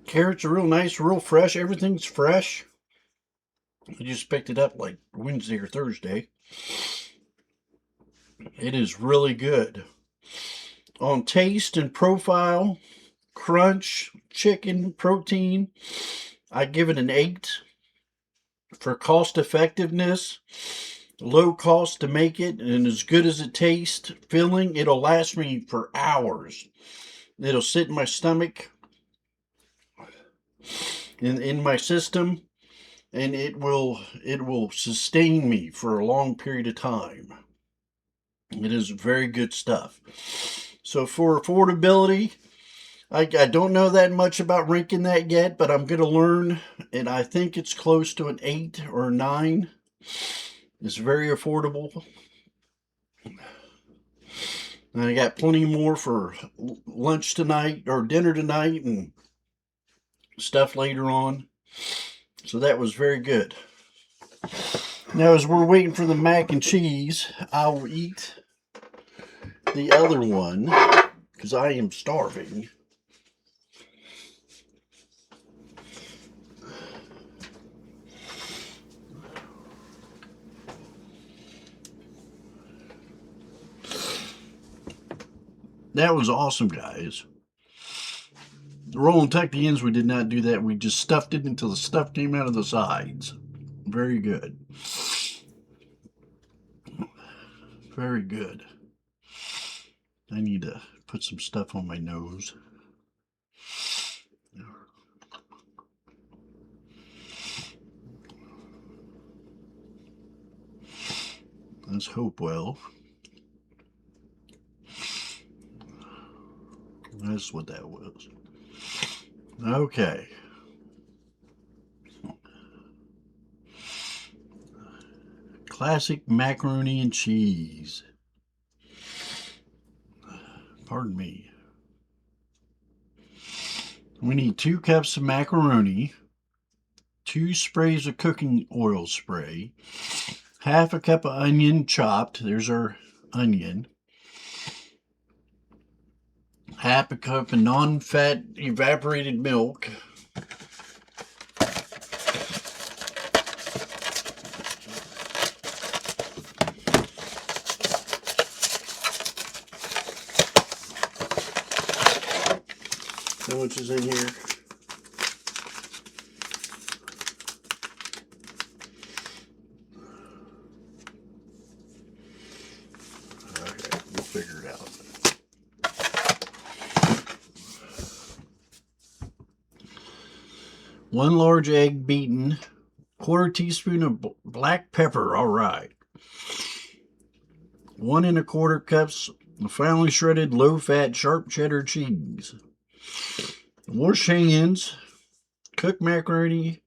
S1: Carrots are real nice, real fresh. Everything's fresh. I just picked it up like Wednesday or Thursday. It is really good. On taste and profile, crunch, chicken, protein, I give it an 8. For cost effectiveness, low cost to make it, and as good as it tastes, filling, it'll last me for hours. It'll sit in my stomach, in my system, and it will sustain me for a long period of time. It is very good stuff. So for affordability, I don't know that much about ranking that yet, but I'm going to learn, and I think it's close to an 8 or 9. It's very affordable. And I got plenty more for lunch tonight, or dinner tonight, and stuff later on. So that was very good. Now, as we're waiting for the mac and cheese, I'll eat the other one because I am starving. That was awesome, guys. The roll and tuck the ends, we did not do that. We just stuffed it until the stuff came out of the sides. Very good. Very good. I need to put some stuff on my nose. Let's hope well. That's what that was. Okay. Classic macaroni and cheese. Pardon me. We need 2 cups of macaroni, 2 sprays of cooking oil spray, half a cup of onion chopped. There's our onion. Half a cup of non-fat evaporated milk. How much is in here? Okay, we'll figure it out. One large egg beaten, 1/4 teaspoon of black pepper, all right. 1 1/4 cups of finely shredded low-fat sharp cheddar cheese. Wash hands, cook macaroni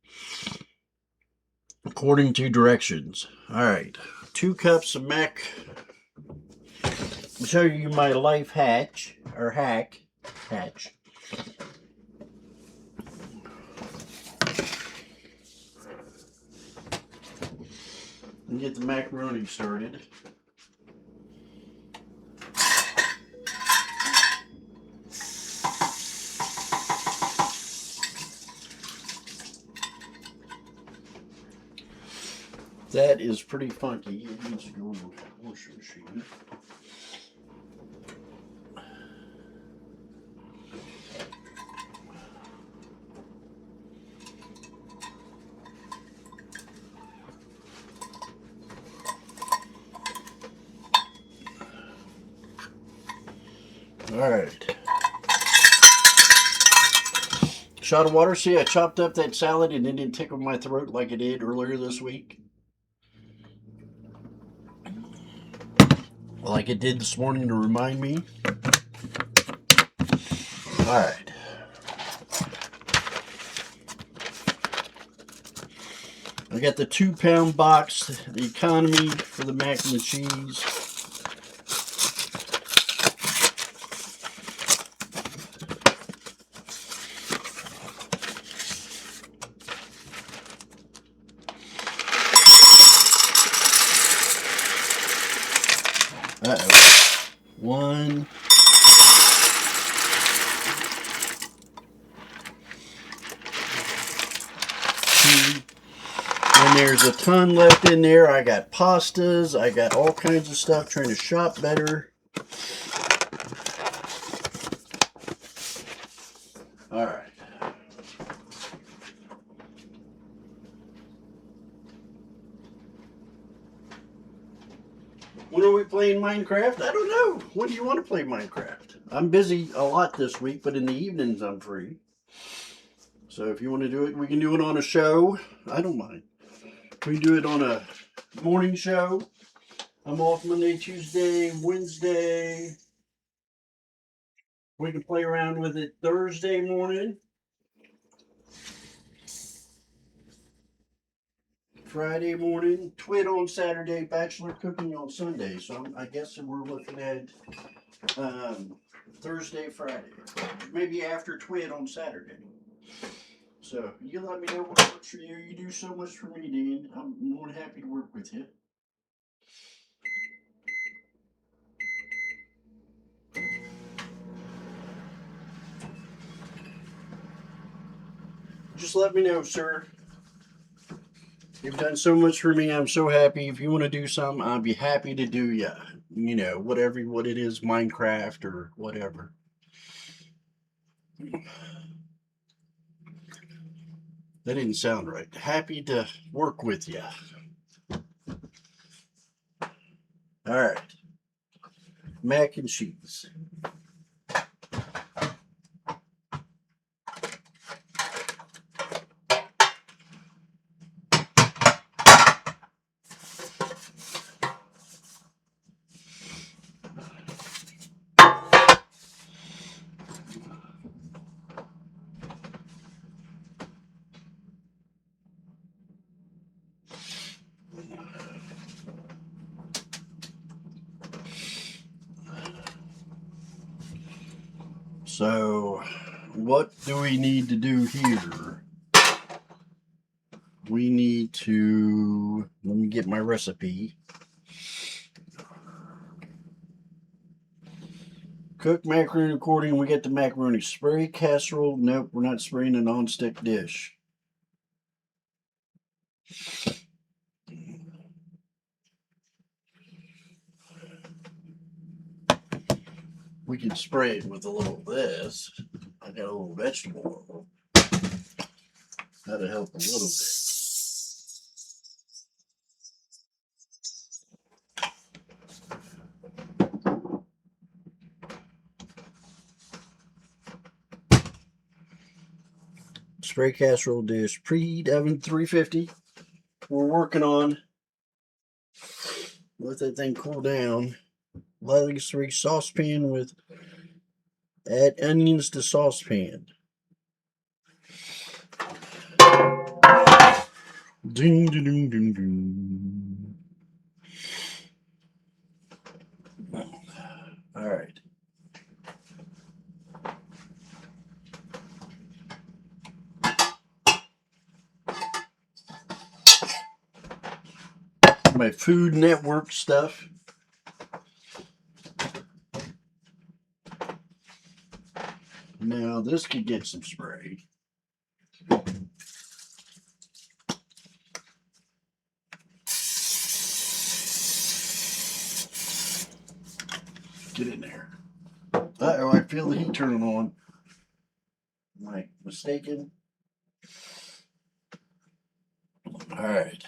S1: according to directions. All right, 2 cups of mac. I'll show you my life hack. And get the macaroni started. That is pretty funky. It needs to go in the washing machine. All right. Shot of water. See, I chopped up that salad and it didn't tickle my throat like it did earlier this week. Like it did this morning to remind me. All right. I got the 2-pound box, the economy for the mac and cheese. Uh-oh. 1, 2, and there's a ton left in there. I got pastas. I got all kinds of stuff trying to shop better. All right. When are we playing Minecraft? I don't know. When do you want to play Minecraft? I'm busy a lot this week, but in the evenings I'm free. So if you want to do it, we can do it on a show. I don't mind. We can do it on a morning show. I'm off Monday, Tuesday, Wednesday. We can play around with it Thursday morning. Friday morning, Twit on Saturday, Bachelor cooking on Sunday. So I guess we're looking at Thursday, Friday, maybe after Twit on Saturday. So you let me know what works for you. You do so much for me, Dan. I'm more than happy to work with you. Just let me know, sir. You've done so much for me. I'm so happy. If you want to do something, I'll be happy to do ya. You know, whatever what it is, Minecraft or whatever. That didn't sound right. Happy to work with you. All right. Mac and cheese. So, what do we need to do here? We need to, let me get my recipe. Cook macaroni according. We get the macaroni. Spray casserole. Nope, we're not spraying a non-stick dish. We can spray it with a little of this. I got a little vegetable oil. That'll help a little bit. Spray casserole dish. Preheat oven 350. We're working on let that thing cool down. Lighting 3 saucepan with add onions to saucepan. Ding ding ding ding ding. All right. My Food Network stuff. Now this could get some spray. Uh-oh, I feel the heat turning on. Am I mistaken? All right.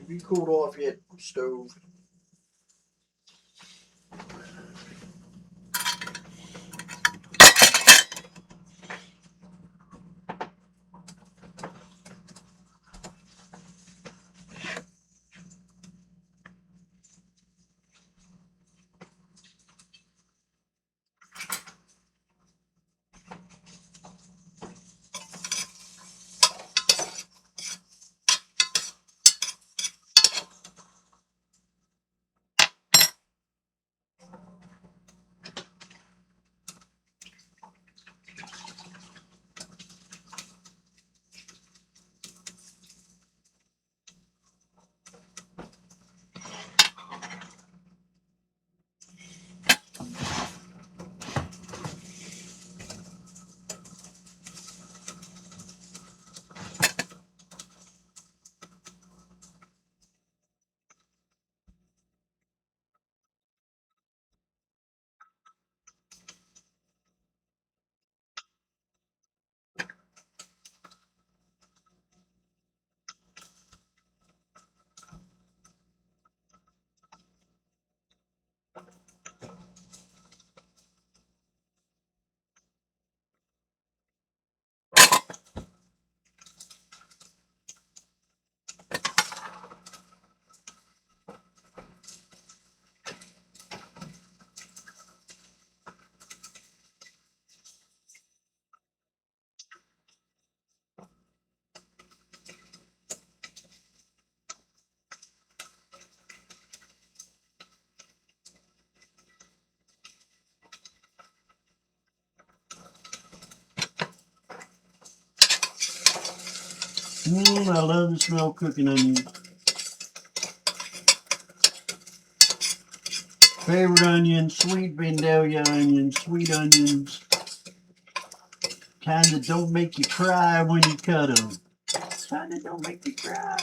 S1: Have you cooled off yet, stove? I love the smell of cooking onions. Favorite onions, sweet Vandalia onions, sweet onions. Kind that don't make you cry when you cut them. Kind that don't make you cry.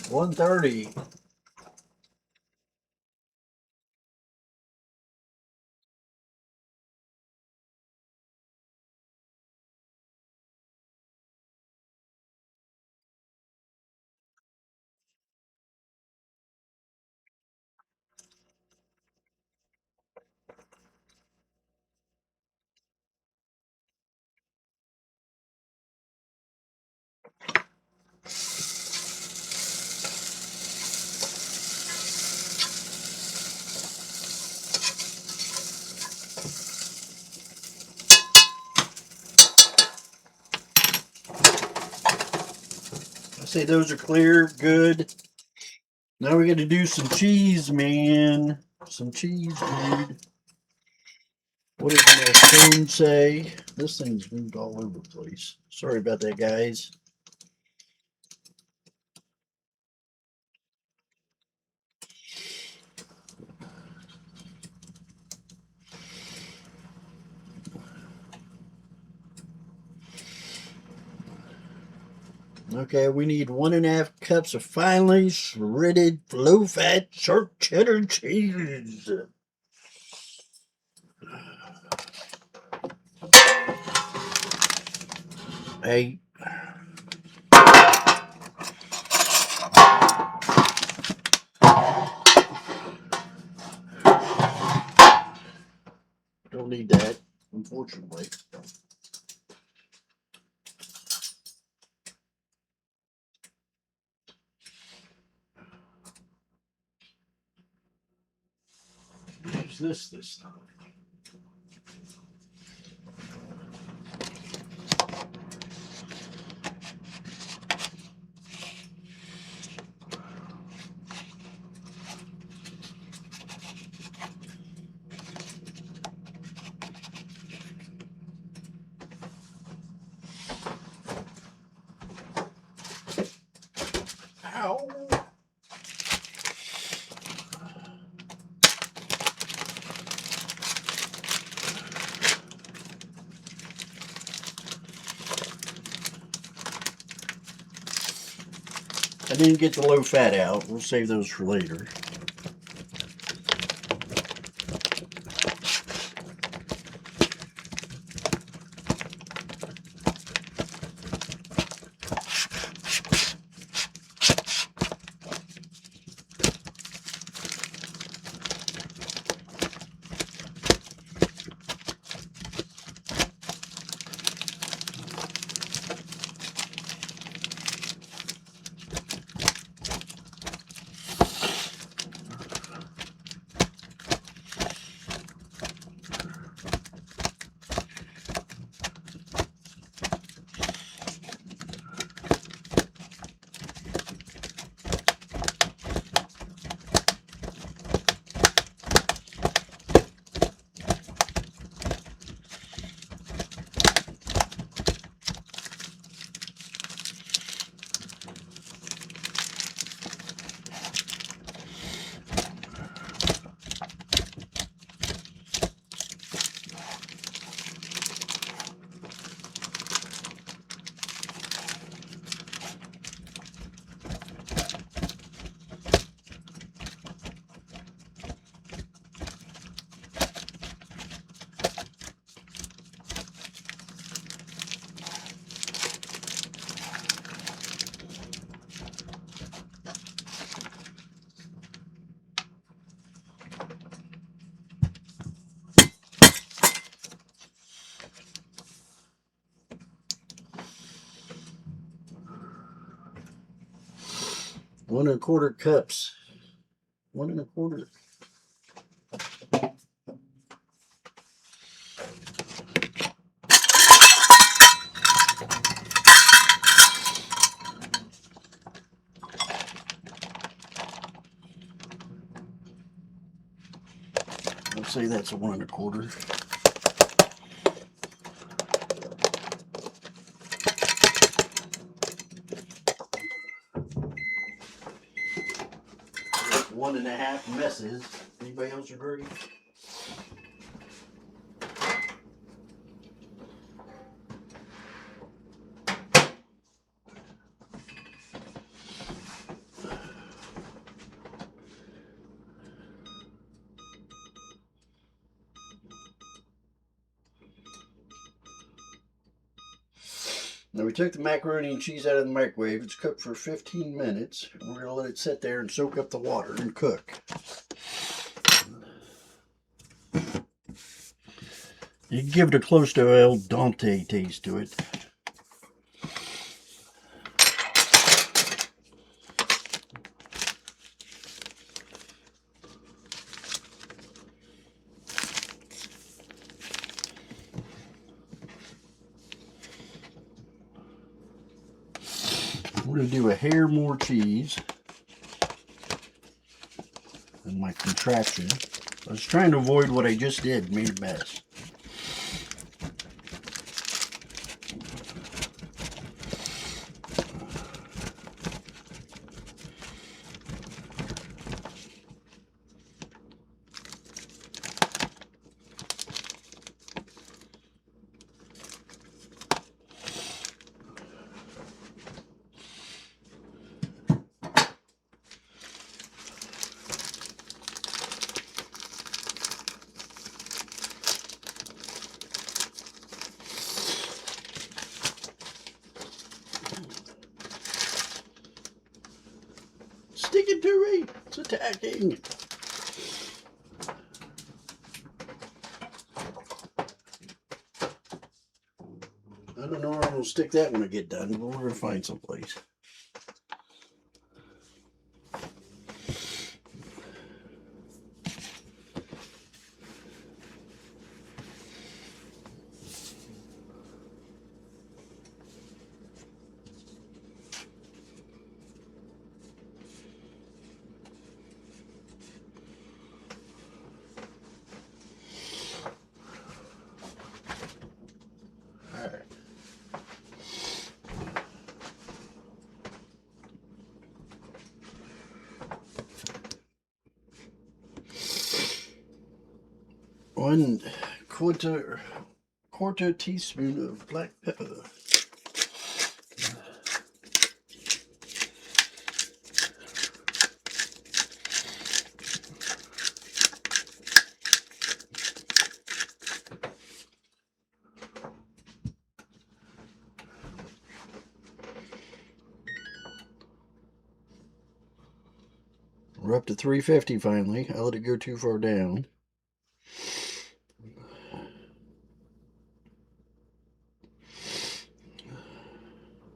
S1: $1.30. I say those are clear, good. Now we got to do some cheese, man. Some cheese, dude. What does my phone say? This thing's moved all over the place. Sorry about that, guys. Okay, we need 1.5 cups of finely shredded, low-fat, sharp cheddar cheese. Hey, don't need that, unfortunately. Use this time. Ow. I didn't get the low fat out. We'll save those for later. 1 1/4 cups. 1 1/4. Let's say that's a 1 1/4. That's 1 1/2 messes. Anybody else agree? Now we took the macaroni and cheese out of the microwave. It's cooked for 15 minutes. We're going to let it sit there and soak up the water and cook. You can give it a close to El Dante taste to it. We're going to do a hair more cheese than my contraption. I was trying to avoid what I just did, made a mess. Sticking to me. It's attacking. I don't know where I'm going to stick that when I get done, but we're going to find some place. Alright. One quarter teaspoon of black pepper. We're up to 350 finally. I let it go too far down.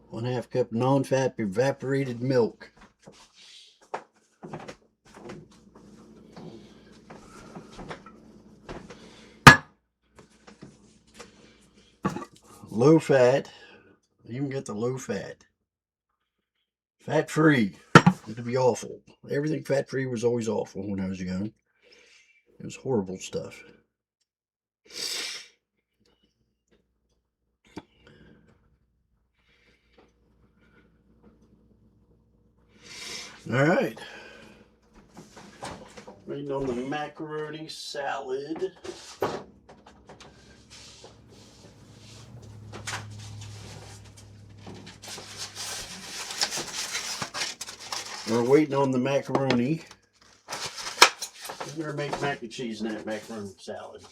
S1: One half cup non-fat evaporated milk. Low fat. I even get the low fat. Fat free. It'd be awful. Everything fat free was always awful when I was young. It was horrible stuff. All right. Waiting on the macaroni salad. We're waiting on the macaroni. I'm going to make mac and cheese in that macaroni salad.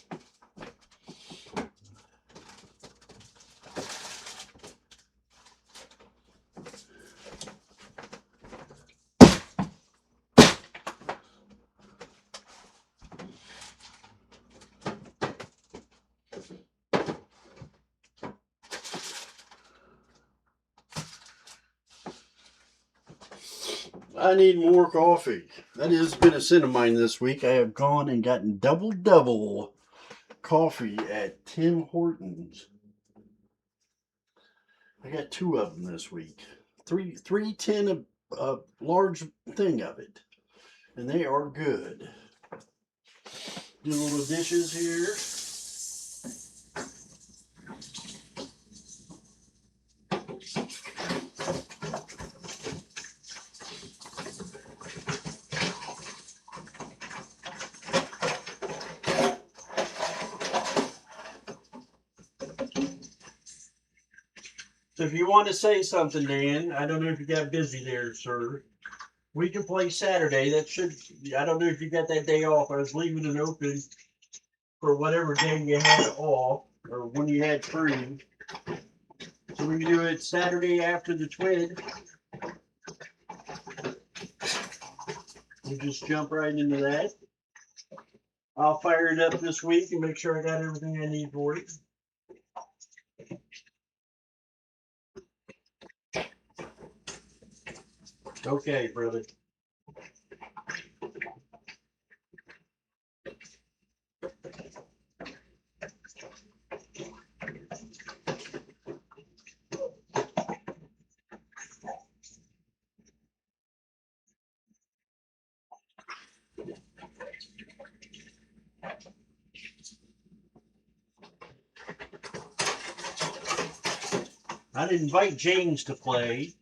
S1: I need more coffee. That has been a sin of mine this week. I have gone and gotten double coffee at Tim Hortons. I got two of them this week. Three tin a large thing of it, and they are good. Do little dishes here. So if you want to say something, Dan, I don't know if you got busy there, sir. We can play Saturday. That should. I don't know if you got that day off. I was leaving it open for whatever day you had off or when you had free. So we can do it Saturday after the twin. We'll just jump right into that. I'll fire it up this week and make sure I got everything I need for it. Okay, brother. I'd invite James to play,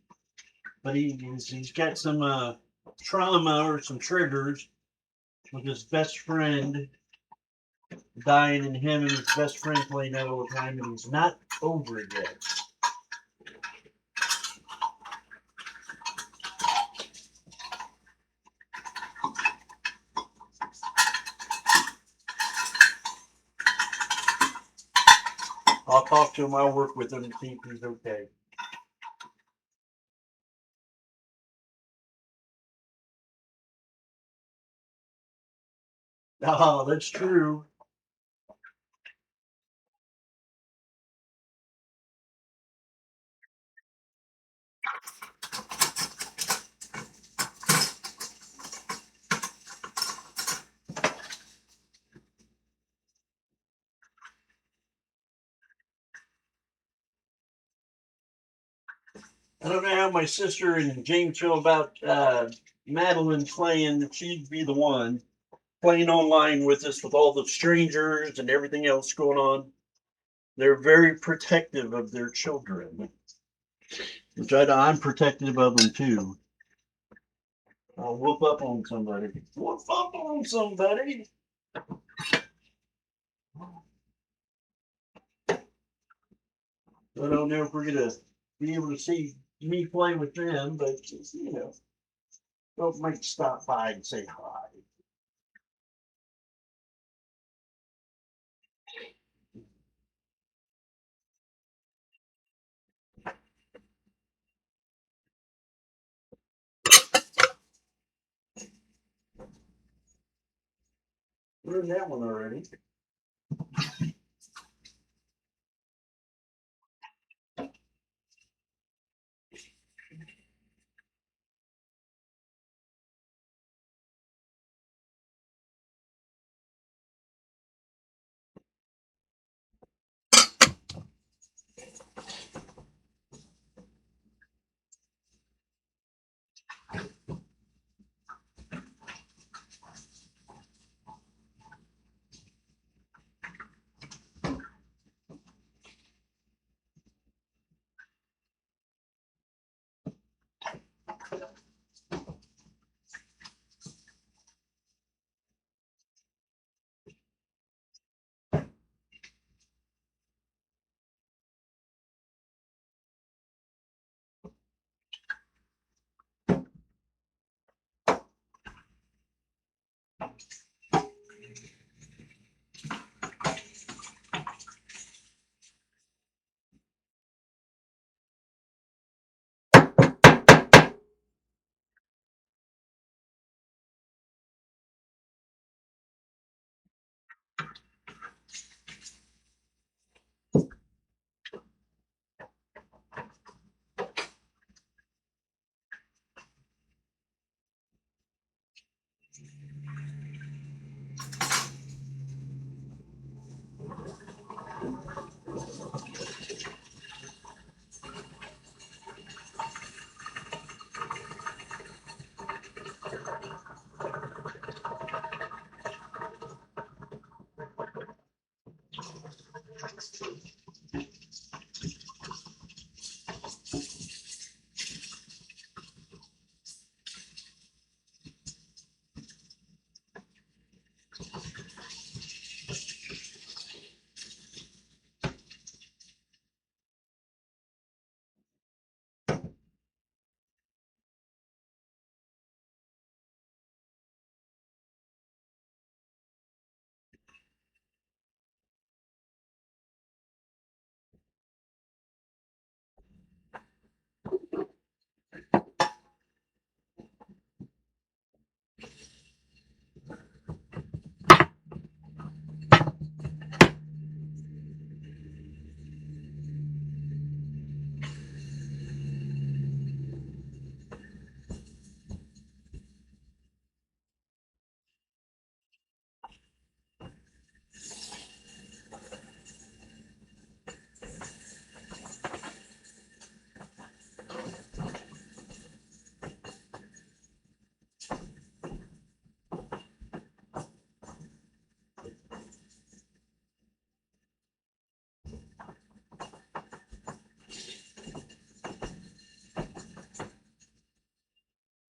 S1: but he's got some trauma or some triggers with his best friend dying and him and his best friend playing that all the time, and he's not over it yet. I'll talk to him. I'll work with him and see if he's okay. Oh, that's true. I don't know how my sister and James feel about Madeline playing. She'd be the one playing online with us with all the strangers and everything else going on. They're very protective of their children, which I'm protective of them too. I'll whoop up on somebody. Whoop up on somebody. I don't know if we're gonna be able to see me play with them, but you know, don't make stop by and say hi. We're in that one already.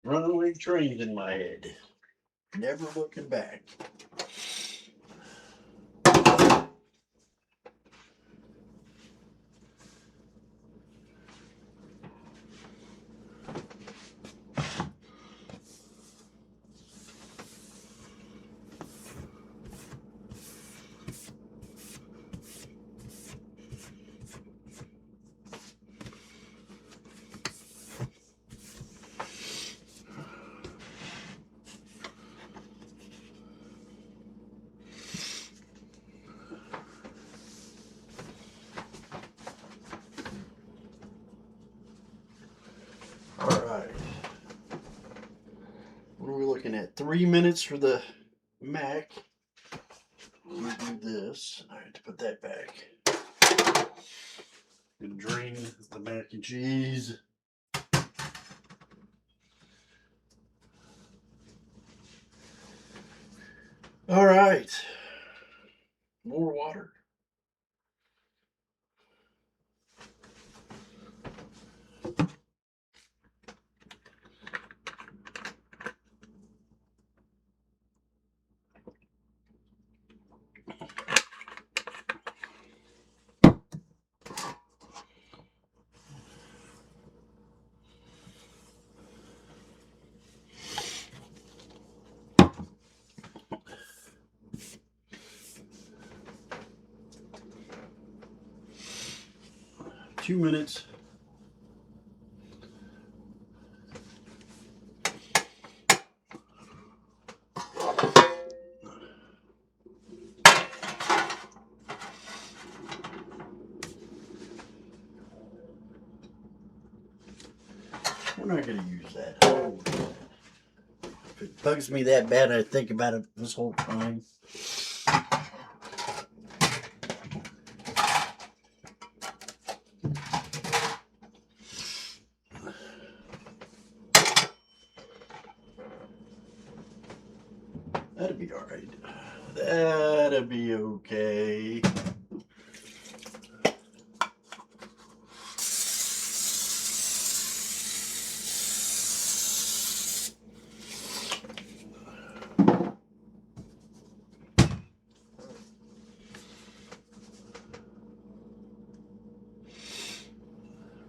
S1: Runaway trains in my head. Never looking back. All right. What are we looking at? 3 minutes for the mac. We do this. I have to put that back. And drain the mac and cheese. All right. More water. Two minutes. We're not going to use that. If it bugs me that bad, I think about it this whole time. That'll be all right. That'll be okay.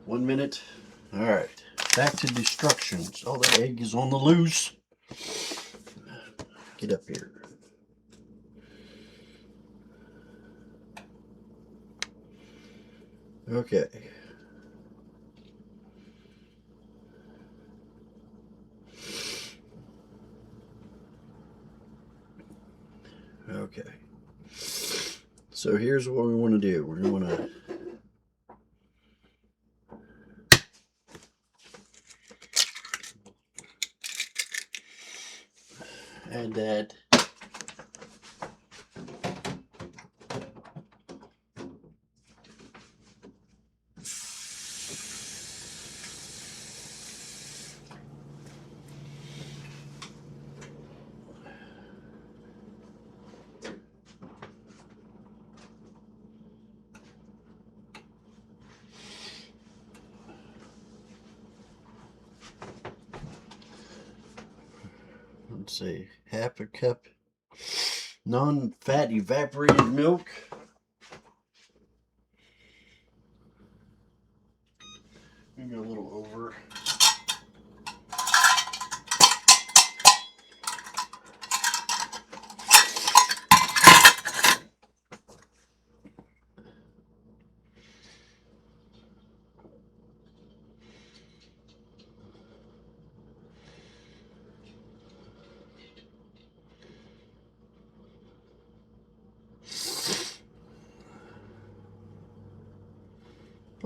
S1: One minute. All right. Back to destructions. Oh, that egg is on the loose. Get up here. Okay. Okay. So here's what we want to do. We're going to Add that. Let's see, half a cup non-fat evaporated milk. Maybe a little over.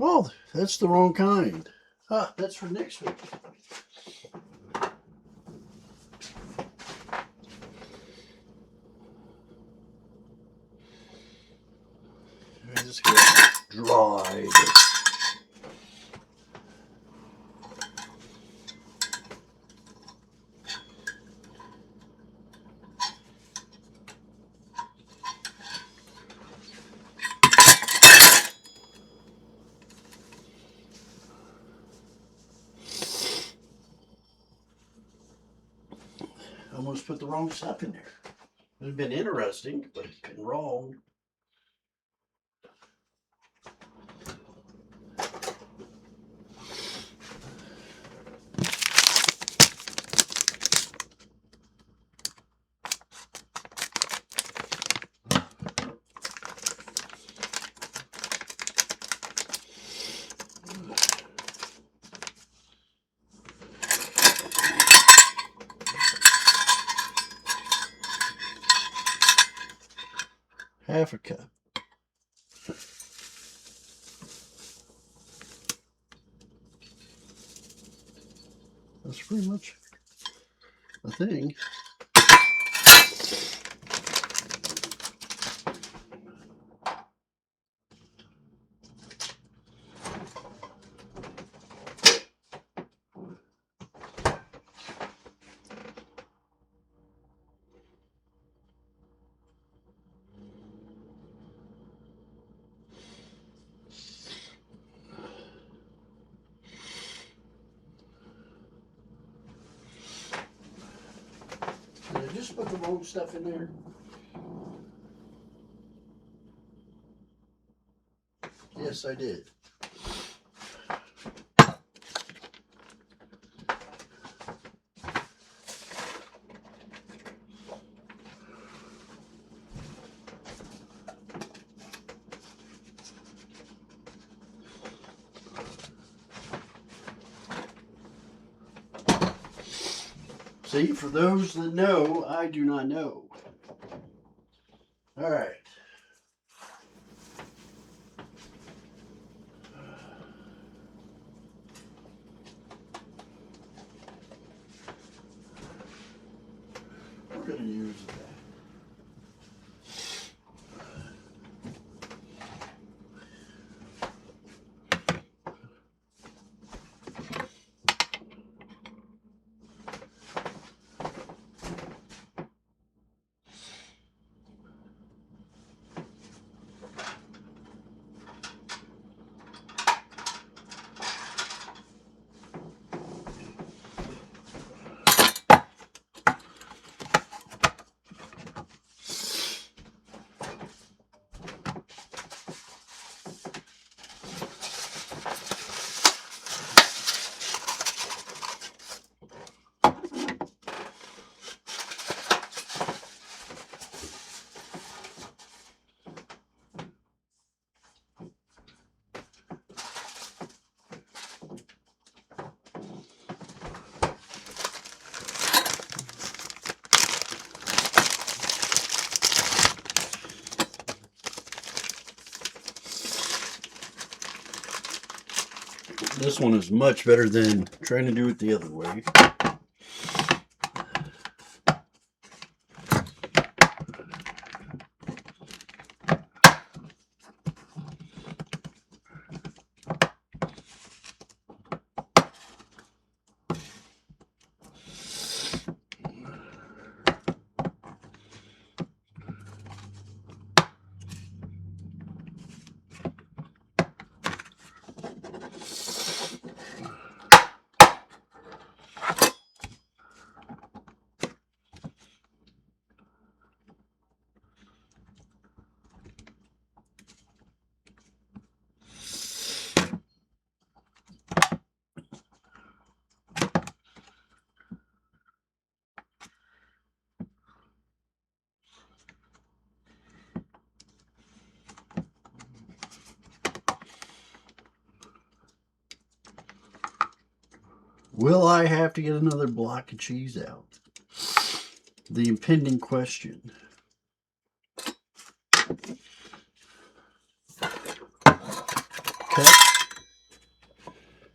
S1: Oh, that's the wrong kind. That's for next week. I'm just gonna dry it. Almost put the wrong stuff in there. It would have been interesting, but it's been wrong. Half a cup. That's pretty much a thing. Did I just put the wrong stuff in there? Yes, I did. See, for those that know, I do not know. All right. We're going to use that. This one is much better than trying to do it the other way. Will I have to get another block of cheese out? The impending question. Cut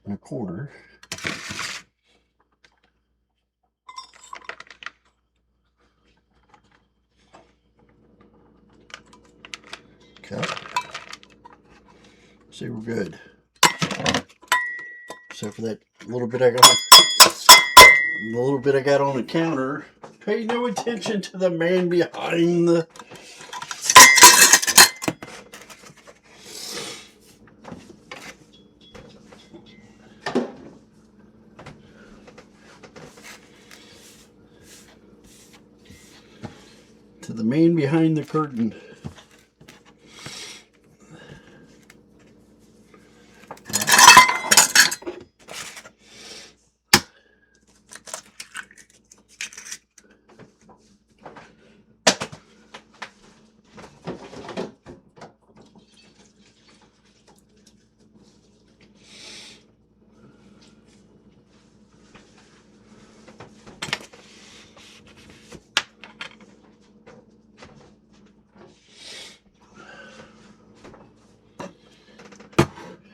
S1: and a quarter. Cut. See, we're good. Except for that little bit I got on the counter. Pay no attention to the man behind the... To the man behind the curtain.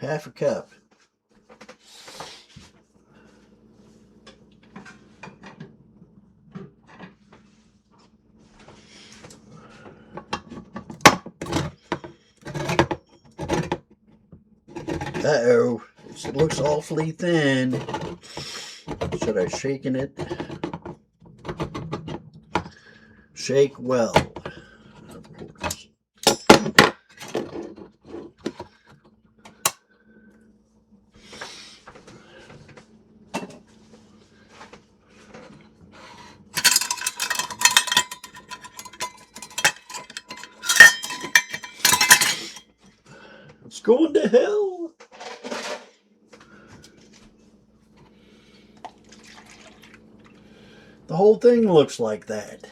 S1: Half a cup. Uh-oh, it looks awfully thin. Should I shaken it? Shake well, of course. It's going to hell. The whole thing looks like that.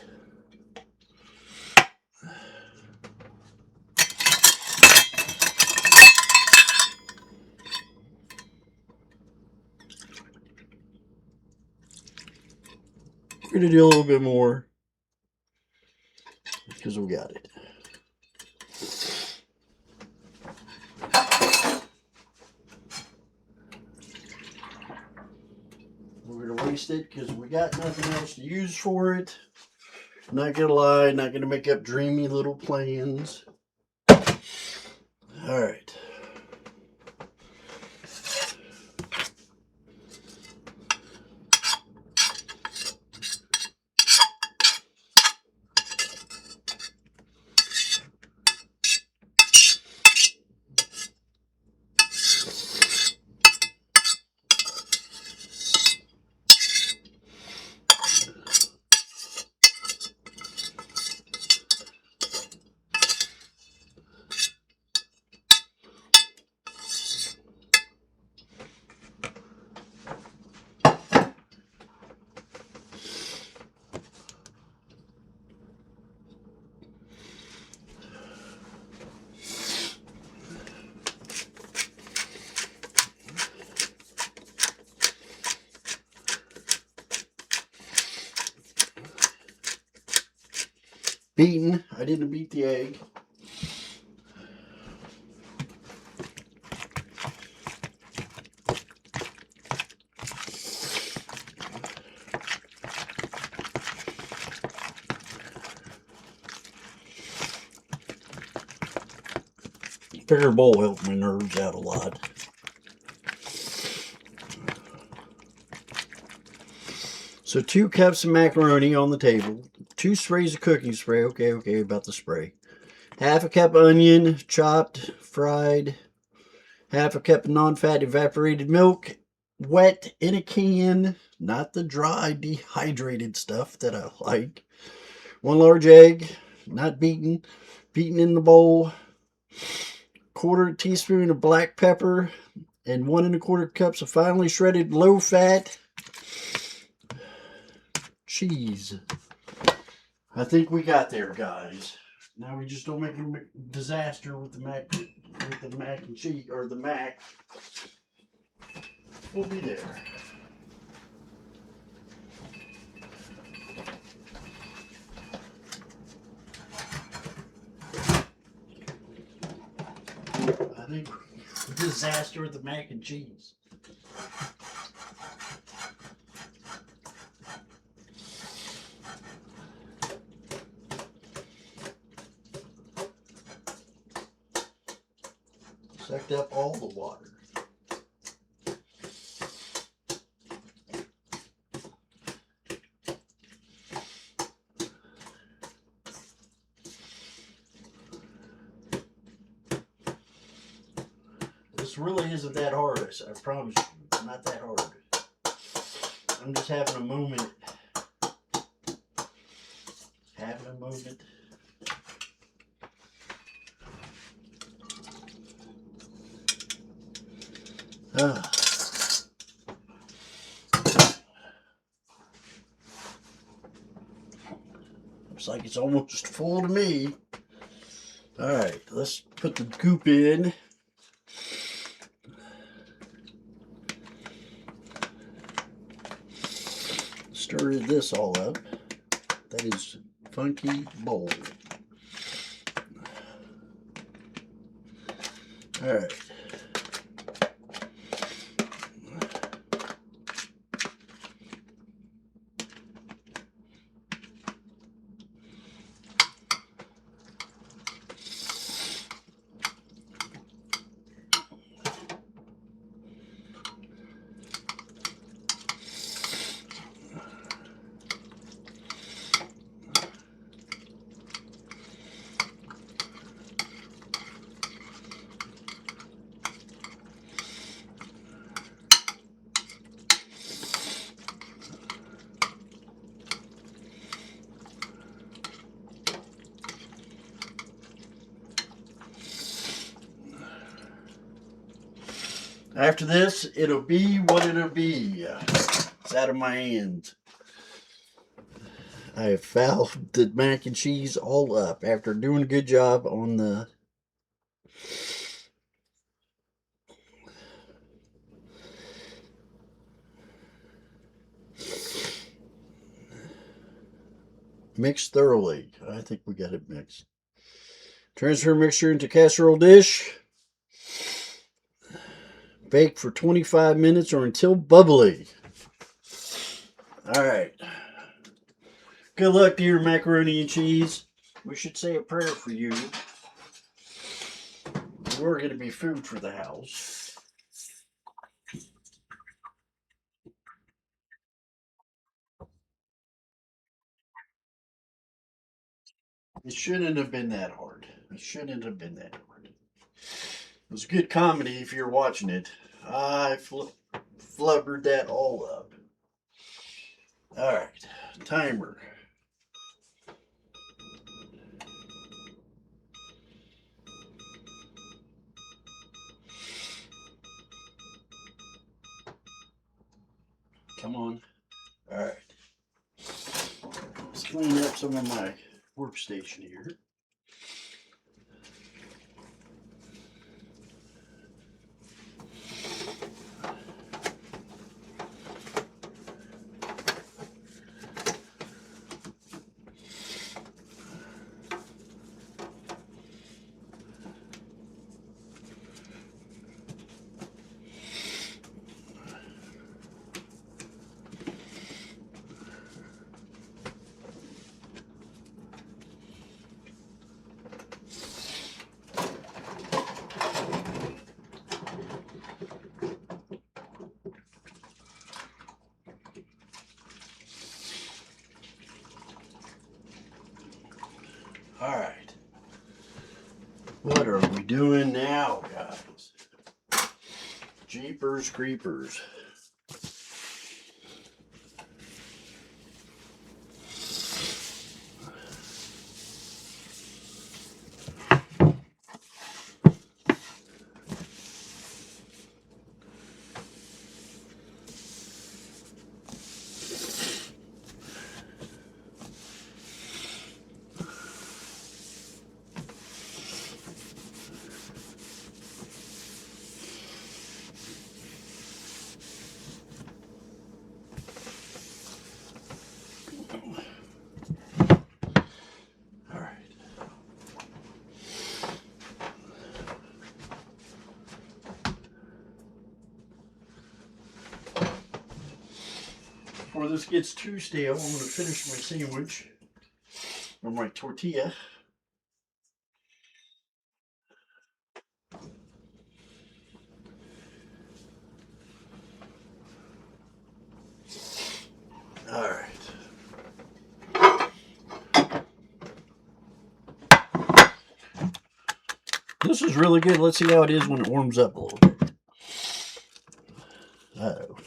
S1: We're going to do a little bit more because we got it. We're going to waste it because we got nothing else to use for it. Not going to lie, not going to make up dreamy little plans. All right. Beaten. I didn't beat the egg. Bigger bowl helped my nerves out a lot. So 2 cups of macaroni on the table. 2 sprays of cooking spray. Okay, about the spray. Half a cup onion, chopped, fried. Half a cup of non-fat evaporated milk, wet in a can. Not the dry, dehydrated stuff that I like. 1 large egg, not beaten. Beaten in the bowl. 1/4 teaspoon of black pepper. And 1 1/4 cups of finely shredded low-fat cheese. I think we got there, guys. Now we just don't make a disaster with the mac and cheese, or the mac. We'll be there. complete disaster with the mac and cheese. Sucked up all the water. This really isn't that hard, I promise you. It's not that hard. I'm just having a moment. Having a moment. Looks like it's almost full to me. Alright, let's put the goop in. Stir this all up. That is funky bowl. Alright. After this, it'll be what it'll be. It's out of my hands. I have fouled the mac and cheese all up after doing a good job on the mix thoroughly. I think we got it mixed. Transfer mixture into casserole dish. Bake for 25 minutes or until bubbly. Alright. Good luck to your macaroni and cheese. We should say a prayer for you. We're going to be food for the house. It shouldn't have been that hard. It shouldn't have been that hard. It was good comedy if you're watching it. I flubbered that all up. Alright. Timer. Come on. Alright. Let's clean up some of my workstation here. Alright. What are we doing now, guys? Jeepers creepers. this gets too stale, I'm going to finish my sandwich or my tortilla. All right. This is really good. Let's see how it is when it warms up a little bit. Uh-oh.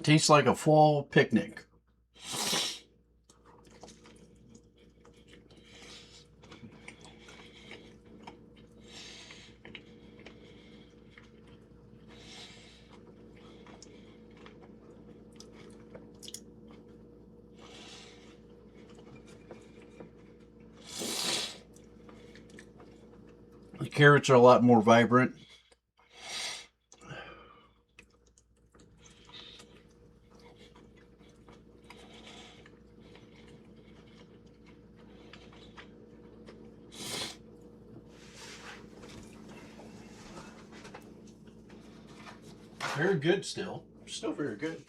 S1: Tastes like a fall picnic. The carrots are a lot more vibrant. Very good still. Still very good.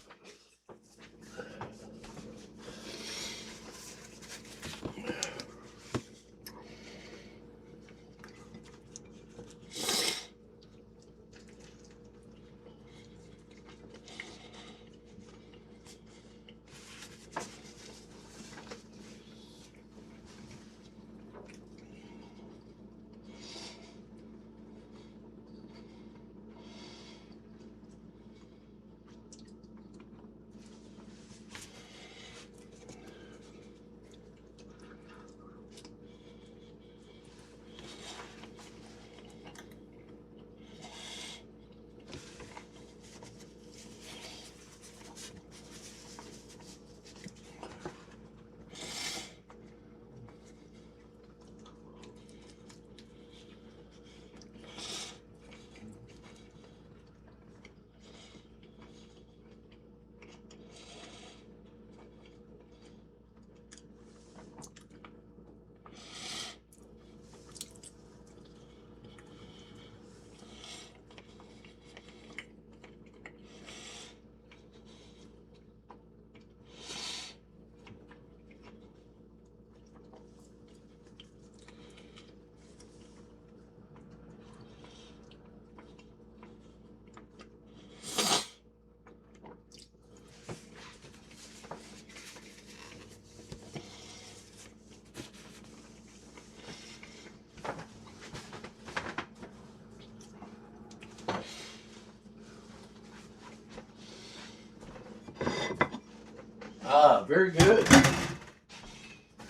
S1: Ah, very good. I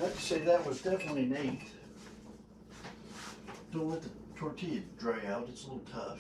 S1: have to say that was definitely an 8. Don't let the tortilla dry out. It's a little tough.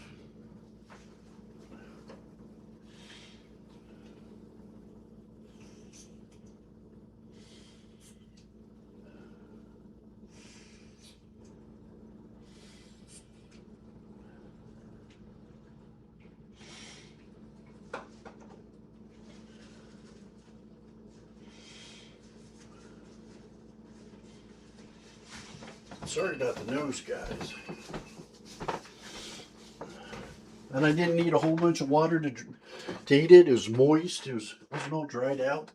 S1: Sorry about the nose, guys. And I didn't need a whole bunch of water to eat it. It was moist. Wasn't all dried out.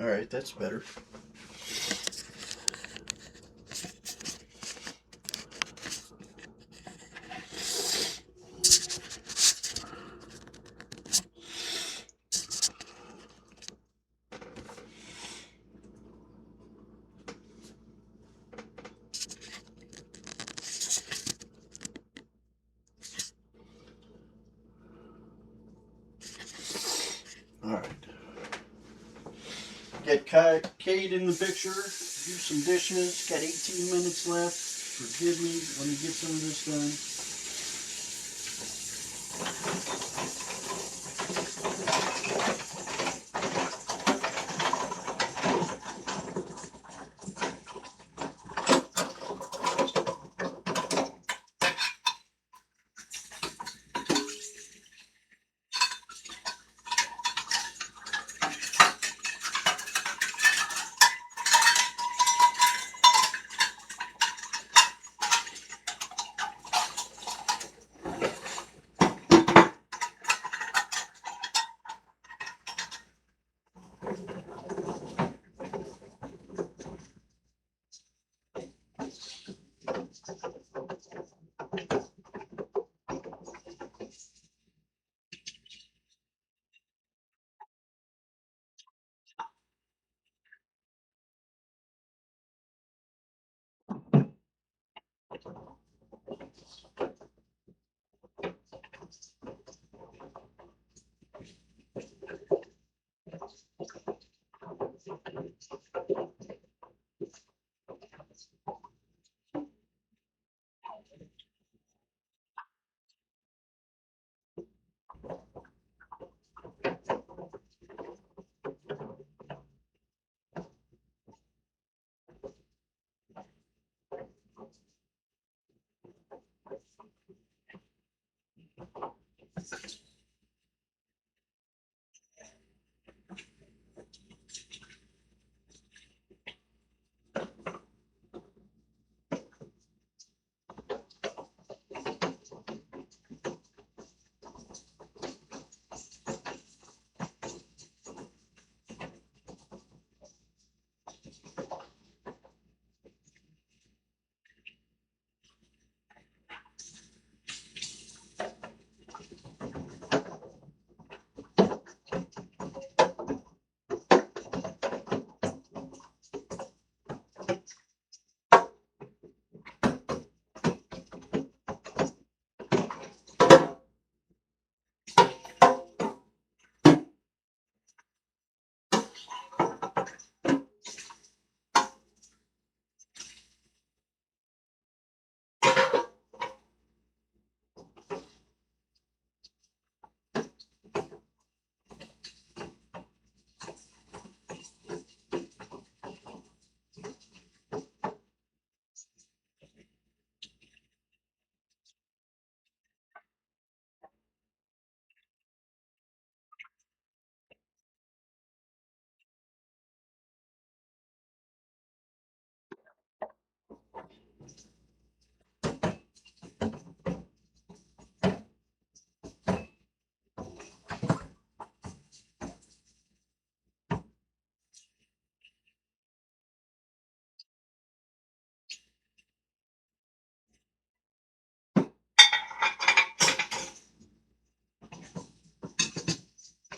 S1: All right, that's better. Got Kate in the picture. Do some dishes. Got 18 minutes left. Forgive me. Let me get some of this done.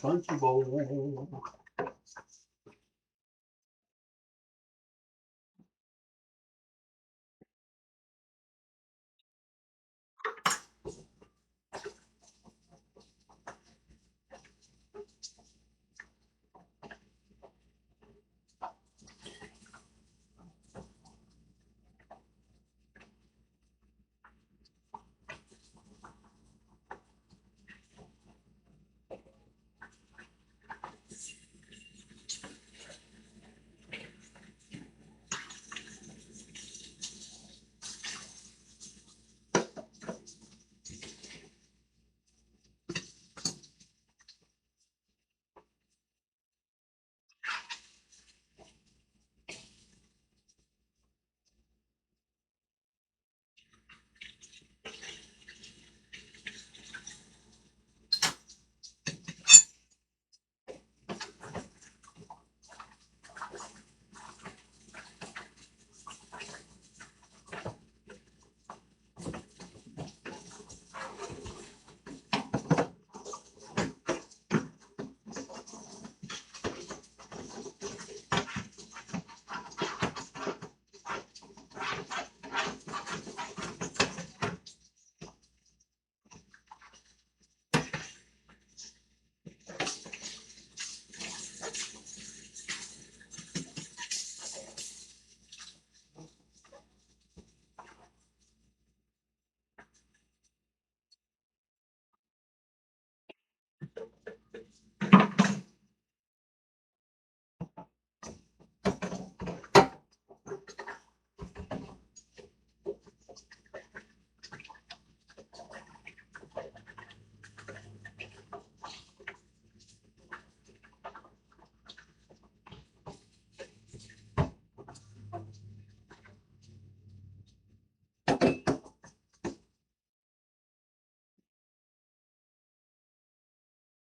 S1: Crunchy bowl.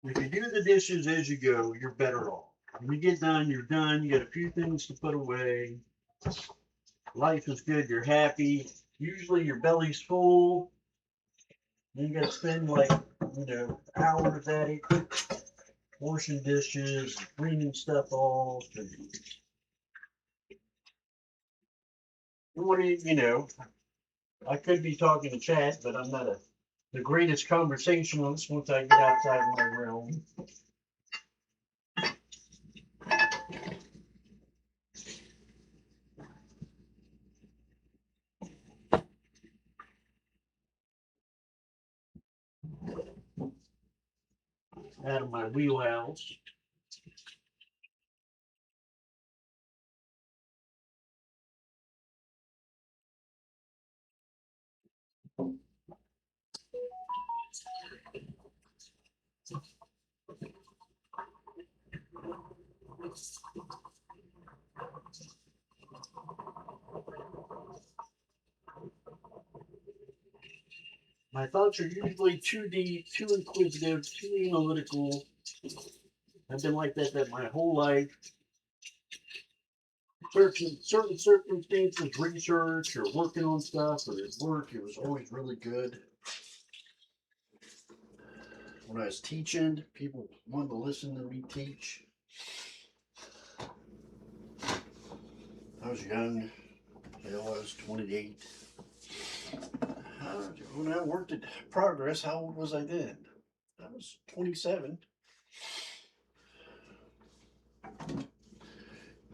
S1: If you do the dishes as you go, you're better off. When you get done, you're done. You got a few things to put away. Life is good. You're happy. Usually your belly's full. You got to spend like, hours at it, washing dishes, cleaning stuff off. And what do I could be talking to Chad, but I'm not the greatest conversationalist once I get outside my realm. Out of my wheelhouse. My thoughts are usually too deep, too inquisitive, too analytical. I've been like that my whole life. Certain circumstances, research, or working on stuff, or at work, it was always really good. When I was teaching, people wanted to listen to me teach. I was young. I was 28. When I worked at Progress, how old was I then? I was 27.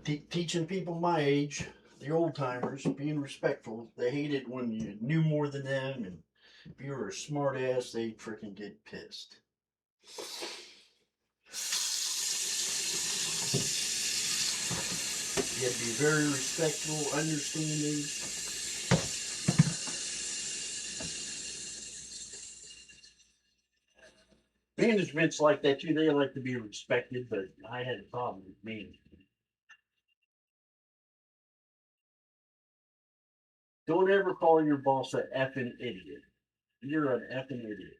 S1: Teaching people my age, the old timers, being respectful. They hated when you knew more than them, and if you were a smart ass, they'd freaking get pissed. You had to be very respectful, understanding. Management's like that too. They like to be respected, but I had a problem with management. Don't ever call your boss an effing idiot. You're an effing idiot.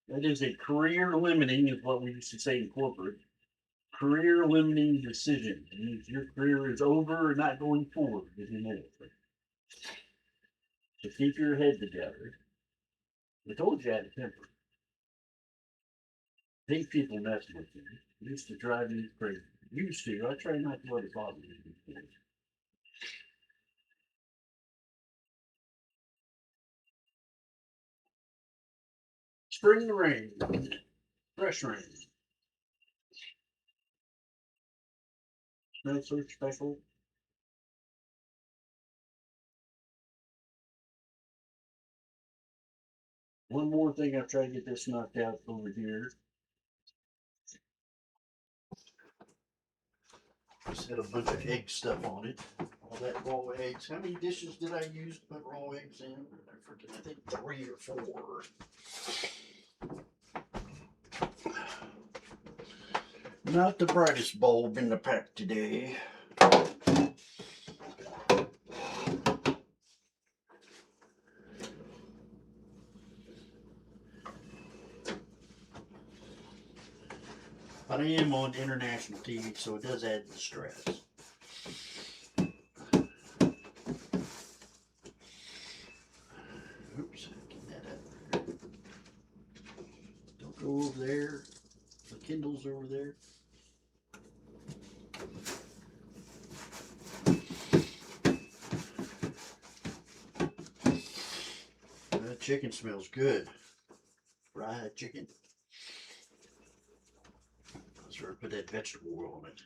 S1: That is a career limiting, is what we used to say in corporate. Career limiting decision. It means your career is over and not going forward with your management. So keep your head together. I told you I had a temper. Think people mess with me. It used to drive me crazy. Used to. I try not to let it bother me. Spring rain. Fresh rain. Smells so special. One more thing, I've tried to get this knocked out over here. Just had a bunch of egg stuff on it. All that raw eggs. How many dishes did I use to put raw eggs in? I forget. I think 3 or 4. Not the brightest bulb in the pack today. But I am on international TV, so it does add the stress. Oops, get that out of there. Don't go over there. The Kindle's over there. That chicken smells good. Fried chicken. That's where I put that vegetable oil on it.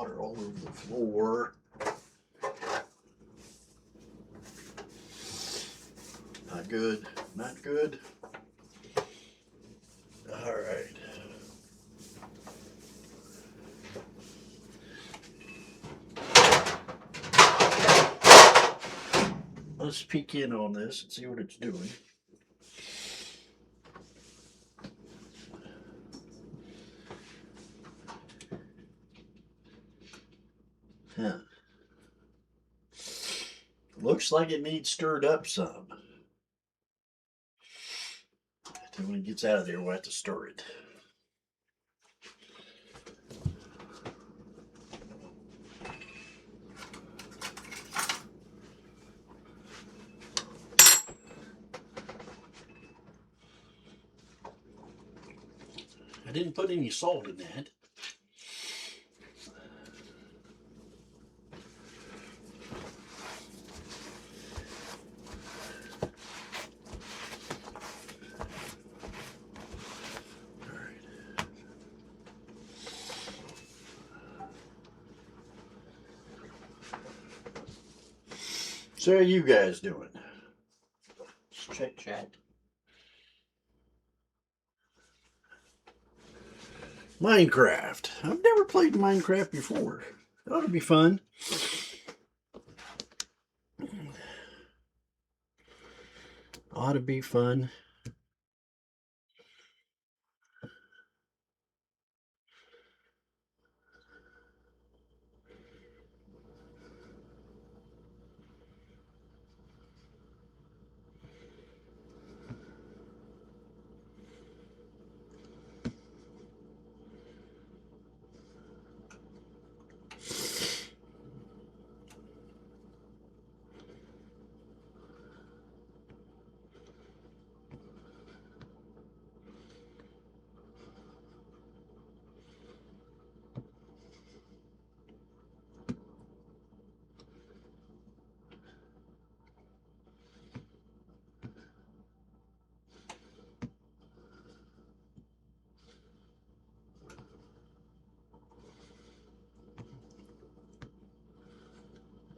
S1: water all over the floor. Not good. Not good. All right. Let's peek in on this and see what it's doing. Huh. Looks like it needs stirred up some. Then when it gets out of there, we'll have to stir it. I didn't put any salt in that. So how are you guys doing? Let's check chat. Minecraft. I've never played Minecraft before. It ought to be fun. Ought to be fun.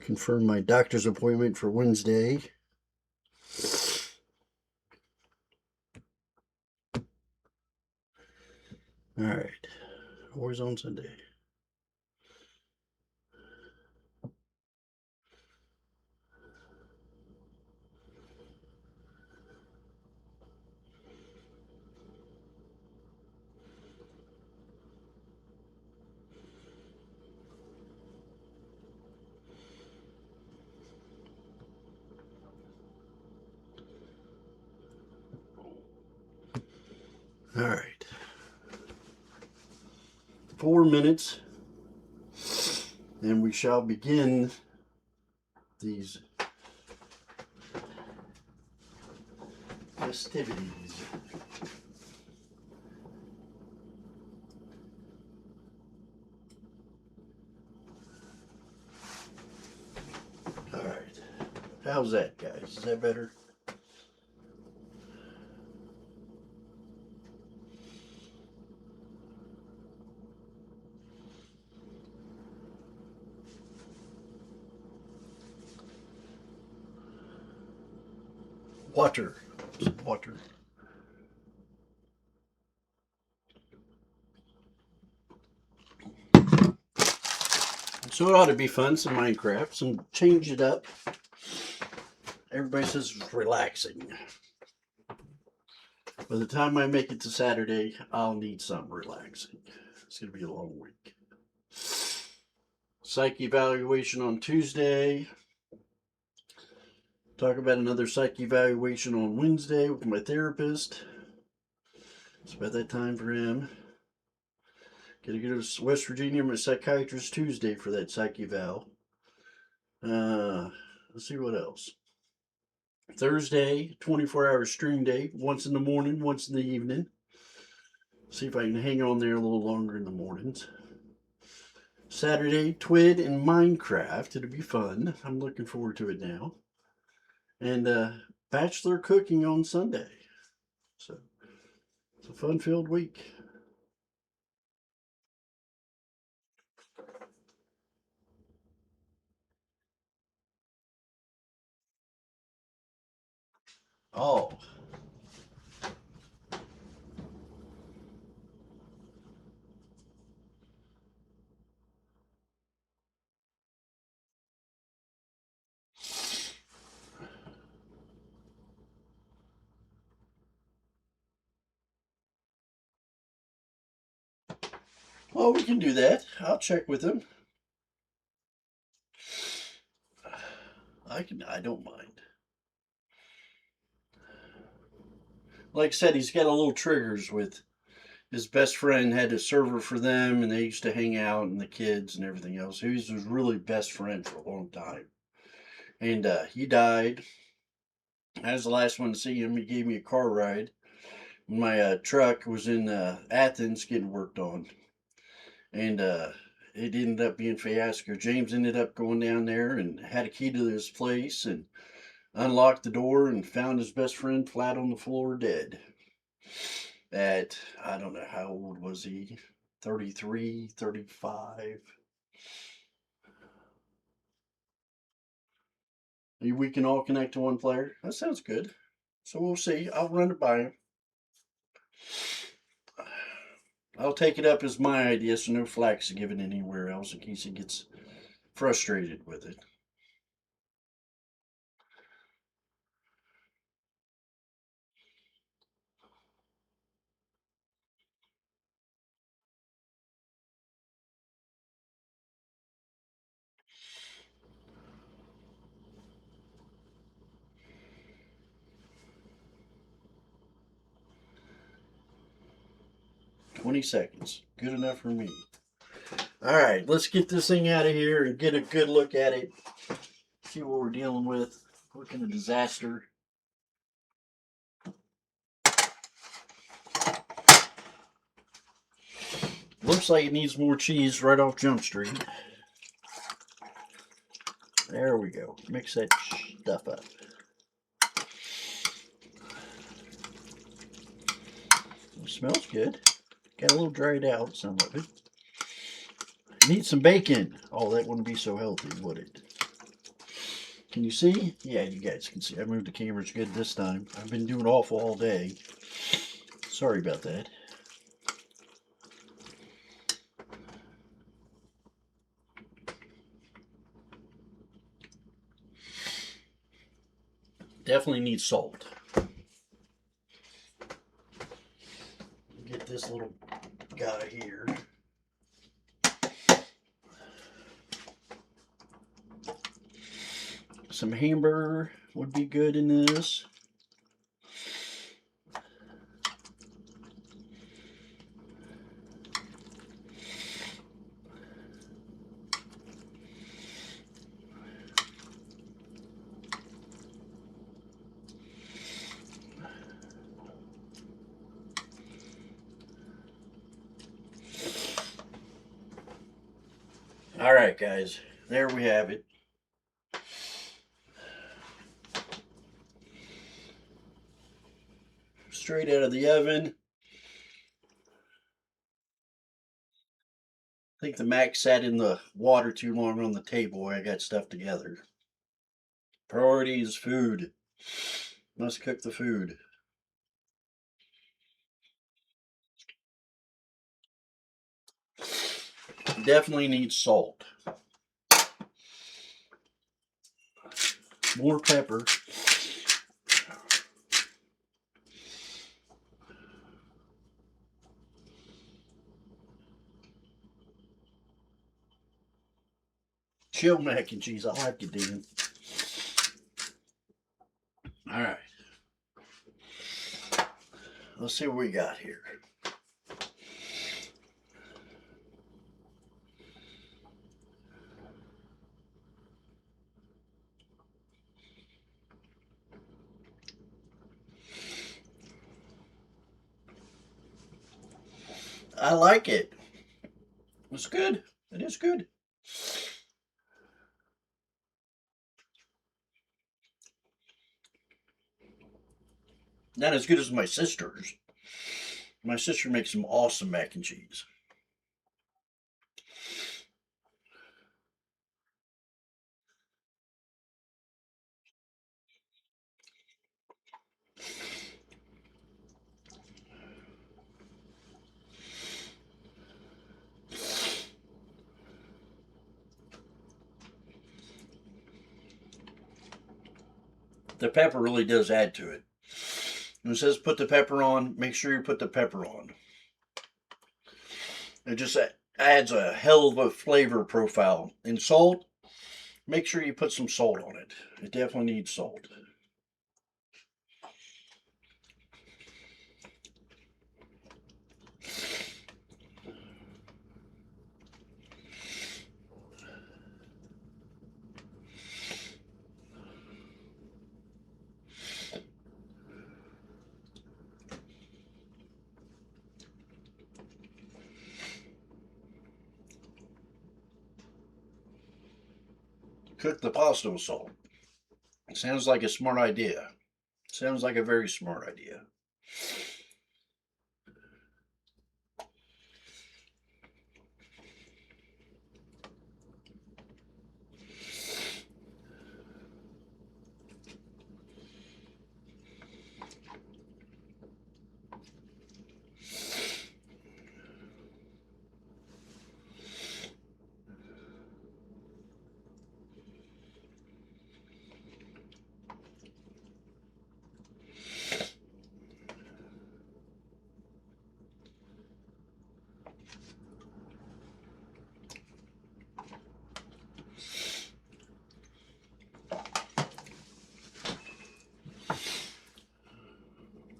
S1: Confirm my doctor's appointment for Wednesday. All right. Always on Sunday. All right. 4 minutes, and we shall begin these festivities. All right. How's that, guys? Is that better? Water. Some water. So it ought to be fun, some Minecraft, some change it up. Everybody says it's relaxing. By the time I make it to Saturday, I'll need something relaxing. It's going to be a long week. Psych evaluation on Tuesday. Talk about another psych evaluation on Wednesday with my therapist. It's about that time for him. Gotta go to West Virginia, my psychiatrist Tuesday for that psych eval. Let's see what else. Thursday, 24-hour stream day. Once in the morning, once in the evening. See if I can hang on there a little longer in the mornings. Saturday, Twid and Minecraft. It'll be fun. I'm looking forward to it now. And Bachelor cooking on Sunday. So it's a fun-filled week. Oh, well, we can do that. I'll check with him. I don't mind. Like I said, he's got a little triggers with his best friend had a server for them, and they used to hang out and the kids and everything else. He was his really best friend for a long time, and he died. I was the last one to see him. He gave me a car ride. My truck was in Athens getting worked on, and it ended up being fiasco. James ended up going down there and had a key to his place and unlocked the door and found his best friend flat on the floor dead. At, I don't know, how old was he? 33, 35. We can all connect to one player. That sounds good. So we'll see. I'll run it by him. I'll take it up as my idea, so no flack's given anywhere else in case he gets frustrated with it. 20 seconds. Good enough for me. All right, let's get this thing out of here and get a good look at it. See what we're dealing with. Looking a disaster. Looks like it needs more cheese right off Jump Street. There we go. Mix that stuff up. It smells good. Got a little dried out, some of it. Need some bacon. Oh, that wouldn't be so healthy, would it? Can you see? Yeah, you guys can see. I moved the cameras good this time. I've been doing awful all day. Sorry about that. Definitely needs salt. Get this little guy here. Some hamburger would be good in this. All right, guys. There we have it. Straight out of the oven. I think the mac sat in the water too long on the table where I got stuff together. Priority is food. Must cook the food. Definitely needs salt. More pepper. Chill mac and cheese. I like it, Dan. All right. Let's see what we got here. I like it. It's good. It is good. Not as good as my sister's. My sister makes some awesome mac and cheese. The pepper really does add to it. When it says put the pepper on, make sure you put the pepper on. It just adds a hell of a flavor profile. And salt, make sure you put some salt on it. It definitely needs salt. Cook the pasta with salt. Sounds like a smart idea. Sounds like a very smart idea.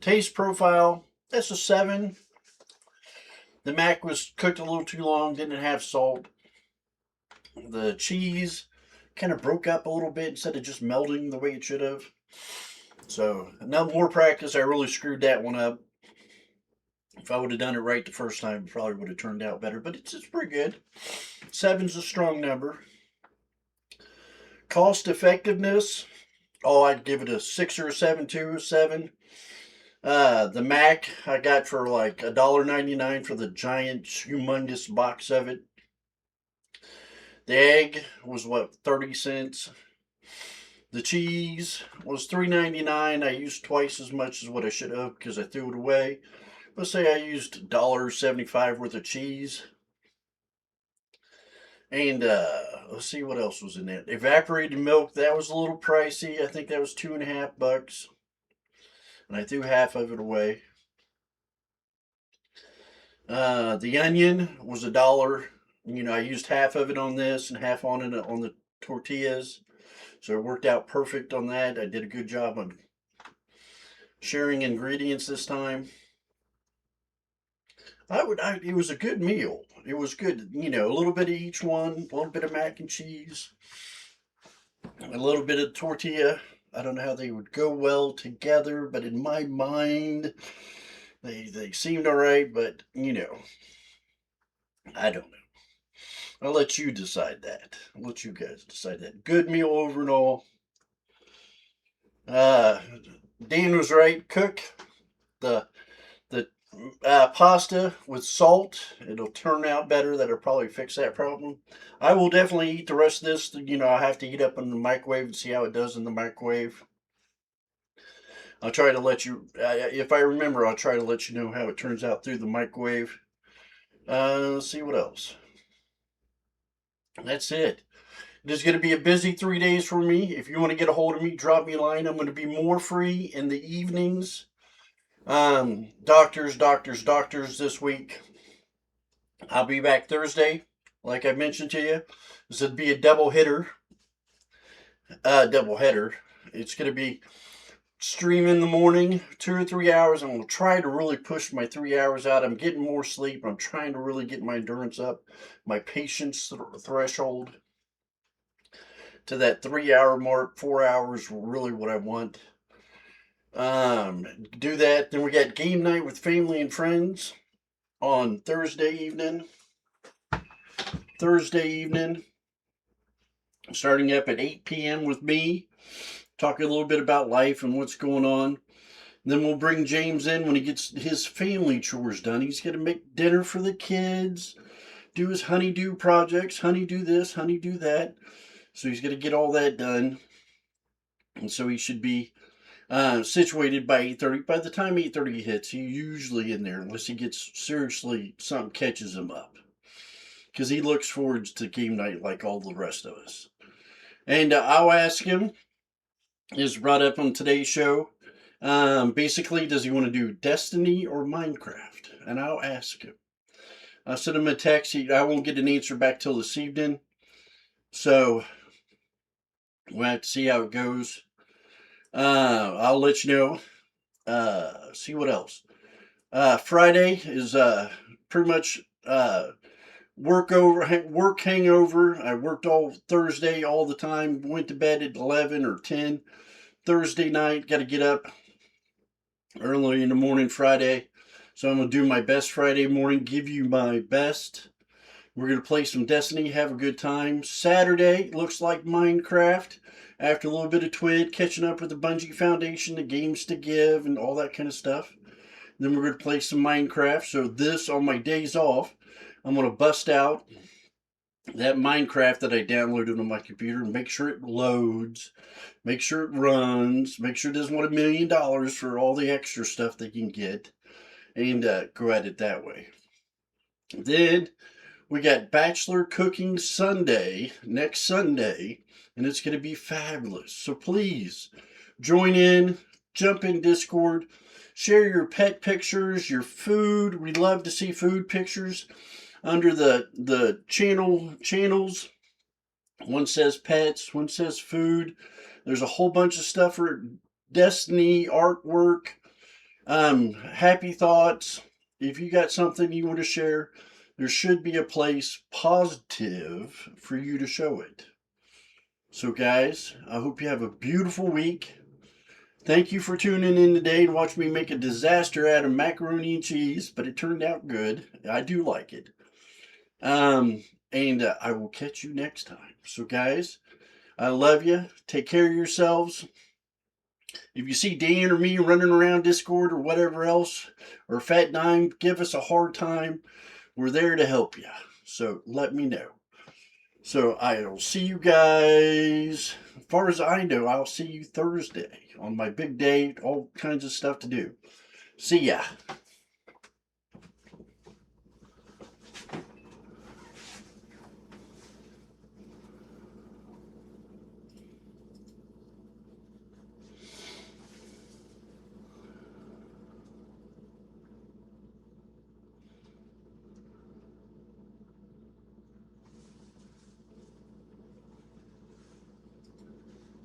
S1: Taste profile, that's a 7. The mac was cooked a little too long, didn't have salt. The cheese kind of broke up a little bit instead of just melting the way it should have. So, no more practice, I really screwed that one up. If I would have done it right the first time, it probably would have turned out better. But it's pretty good. 7's a strong number. Cost effectiveness, oh, I'd give it a 6 or a 7 too. 7. The Mac I got for like $1.99 for the giant, humongous box of it. The egg was what, 30 cents. The cheese was $3.99. I used twice as much as what I should have because I threw it away. Let's say I used $1.75 worth of cheese. And let's see what else was in it. Evaporated milk, that was a little pricey. I think that was $2.50. And I threw half of it away. The onion was $1. I used half of it on this and half on it on the tortillas. So it worked out perfect on that. I did a good job on sharing ingredients this time. It was a good meal. It was good, a little bit of each one, a little bit of mac and cheese, a little bit of tortilla. I don't know how they would go well together, but in my mind, they seemed all right. But I don't know. I'll let you decide that. I'll let you guys decide that. Good meal over and all. Uh, Dan was right. Cook the the pasta with salt. It'll turn out better. That'll probably fix that problem. I will definitely eat the rest of this. I have to heat up in the microwave and see how it does in the microwave. I'll try to let you, if I remember, I'll try to let you know how it turns out through the microwave. Let's see what else. That's it. It is going to be a busy 3 days for me. If you want to get a hold of me, drop me a line. I'm going to be more free in the evenings. Doctors this week. I'll be back Thursday, like I mentioned to you. This would be a double hitter. Double header. It's going to be stream in the morning, 2 or 3 hours. I'm going to try to really push my 3 hours out. I'm getting more sleep. I'm trying to really get my endurance up, my patience threshold to that 3 hour mark. 4 hours, really what I want. Do that. Then we got game night with family and friends on Thursday evening. Starting up at 8 p.m. with me, talking a little bit about life and what's going on. Then we'll bring James in when he gets his family chores done. He's going to make dinner for the kids, do his honeydew projects, honeydew this, honeydew that. So he's going to get all that done. And so he should be situated by 8:30. By the time 8:30 hits, he's usually in there, unless he gets seriously, something catches him up. Because he looks forward to game night like all the rest of us. And I'll ask him is brought up on today's show. Basically, does he want to do Destiny or Minecraft? And I'll ask him. I sent him a text. I won't get an answer back till this evening. So we'll have to see how it goes. I'll let you know. See what else. Friday is pretty much work hangover. I worked all Thursday all the time. Went to bed at 11 or 10 Thursday night. Got to get up early in the morning Friday. So I'm gonna do my best Friday morning. Give you my best. We're gonna play some Destiny. Have a good time. Saturday looks like Minecraft. After a little bit of Twid, catching up with the Bungie Foundation, the games to give, and all that kind of stuff. Then we're going to play some Minecraft. So this, on my days off, I'm going to bust out that Minecraft that I downloaded on my computer and make sure it loads, make sure it runs, make sure it doesn't want $1,000,000 for all the extra stuff they can get, and go at it that way. Then we got Bachelor Cooking Sunday next Sunday, and it's going to be fabulous. So please join in, jump in Discord, share your pet pictures, your food. We love to see food pictures under the channels. One says pets, one says food. There's a whole bunch of stuff for Destiny artwork, happy thoughts. If you got something you want to share, there should be a place positive for you to show it. So guys, I hope you have a beautiful week. Thank you for tuning in today to watch me make a disaster out of macaroni and cheese, but it turned out good. I do like it. And I will catch you next time. So guys, I love you. Take care of yourselves. If you see Dan or me running around Discord or whatever else, or Fat Dime, give us a hard time. We're there to help you. So let me know. So I'll see you guys. As far as I know, I'll see you Thursday on my big day. All kinds of stuff to do. See ya.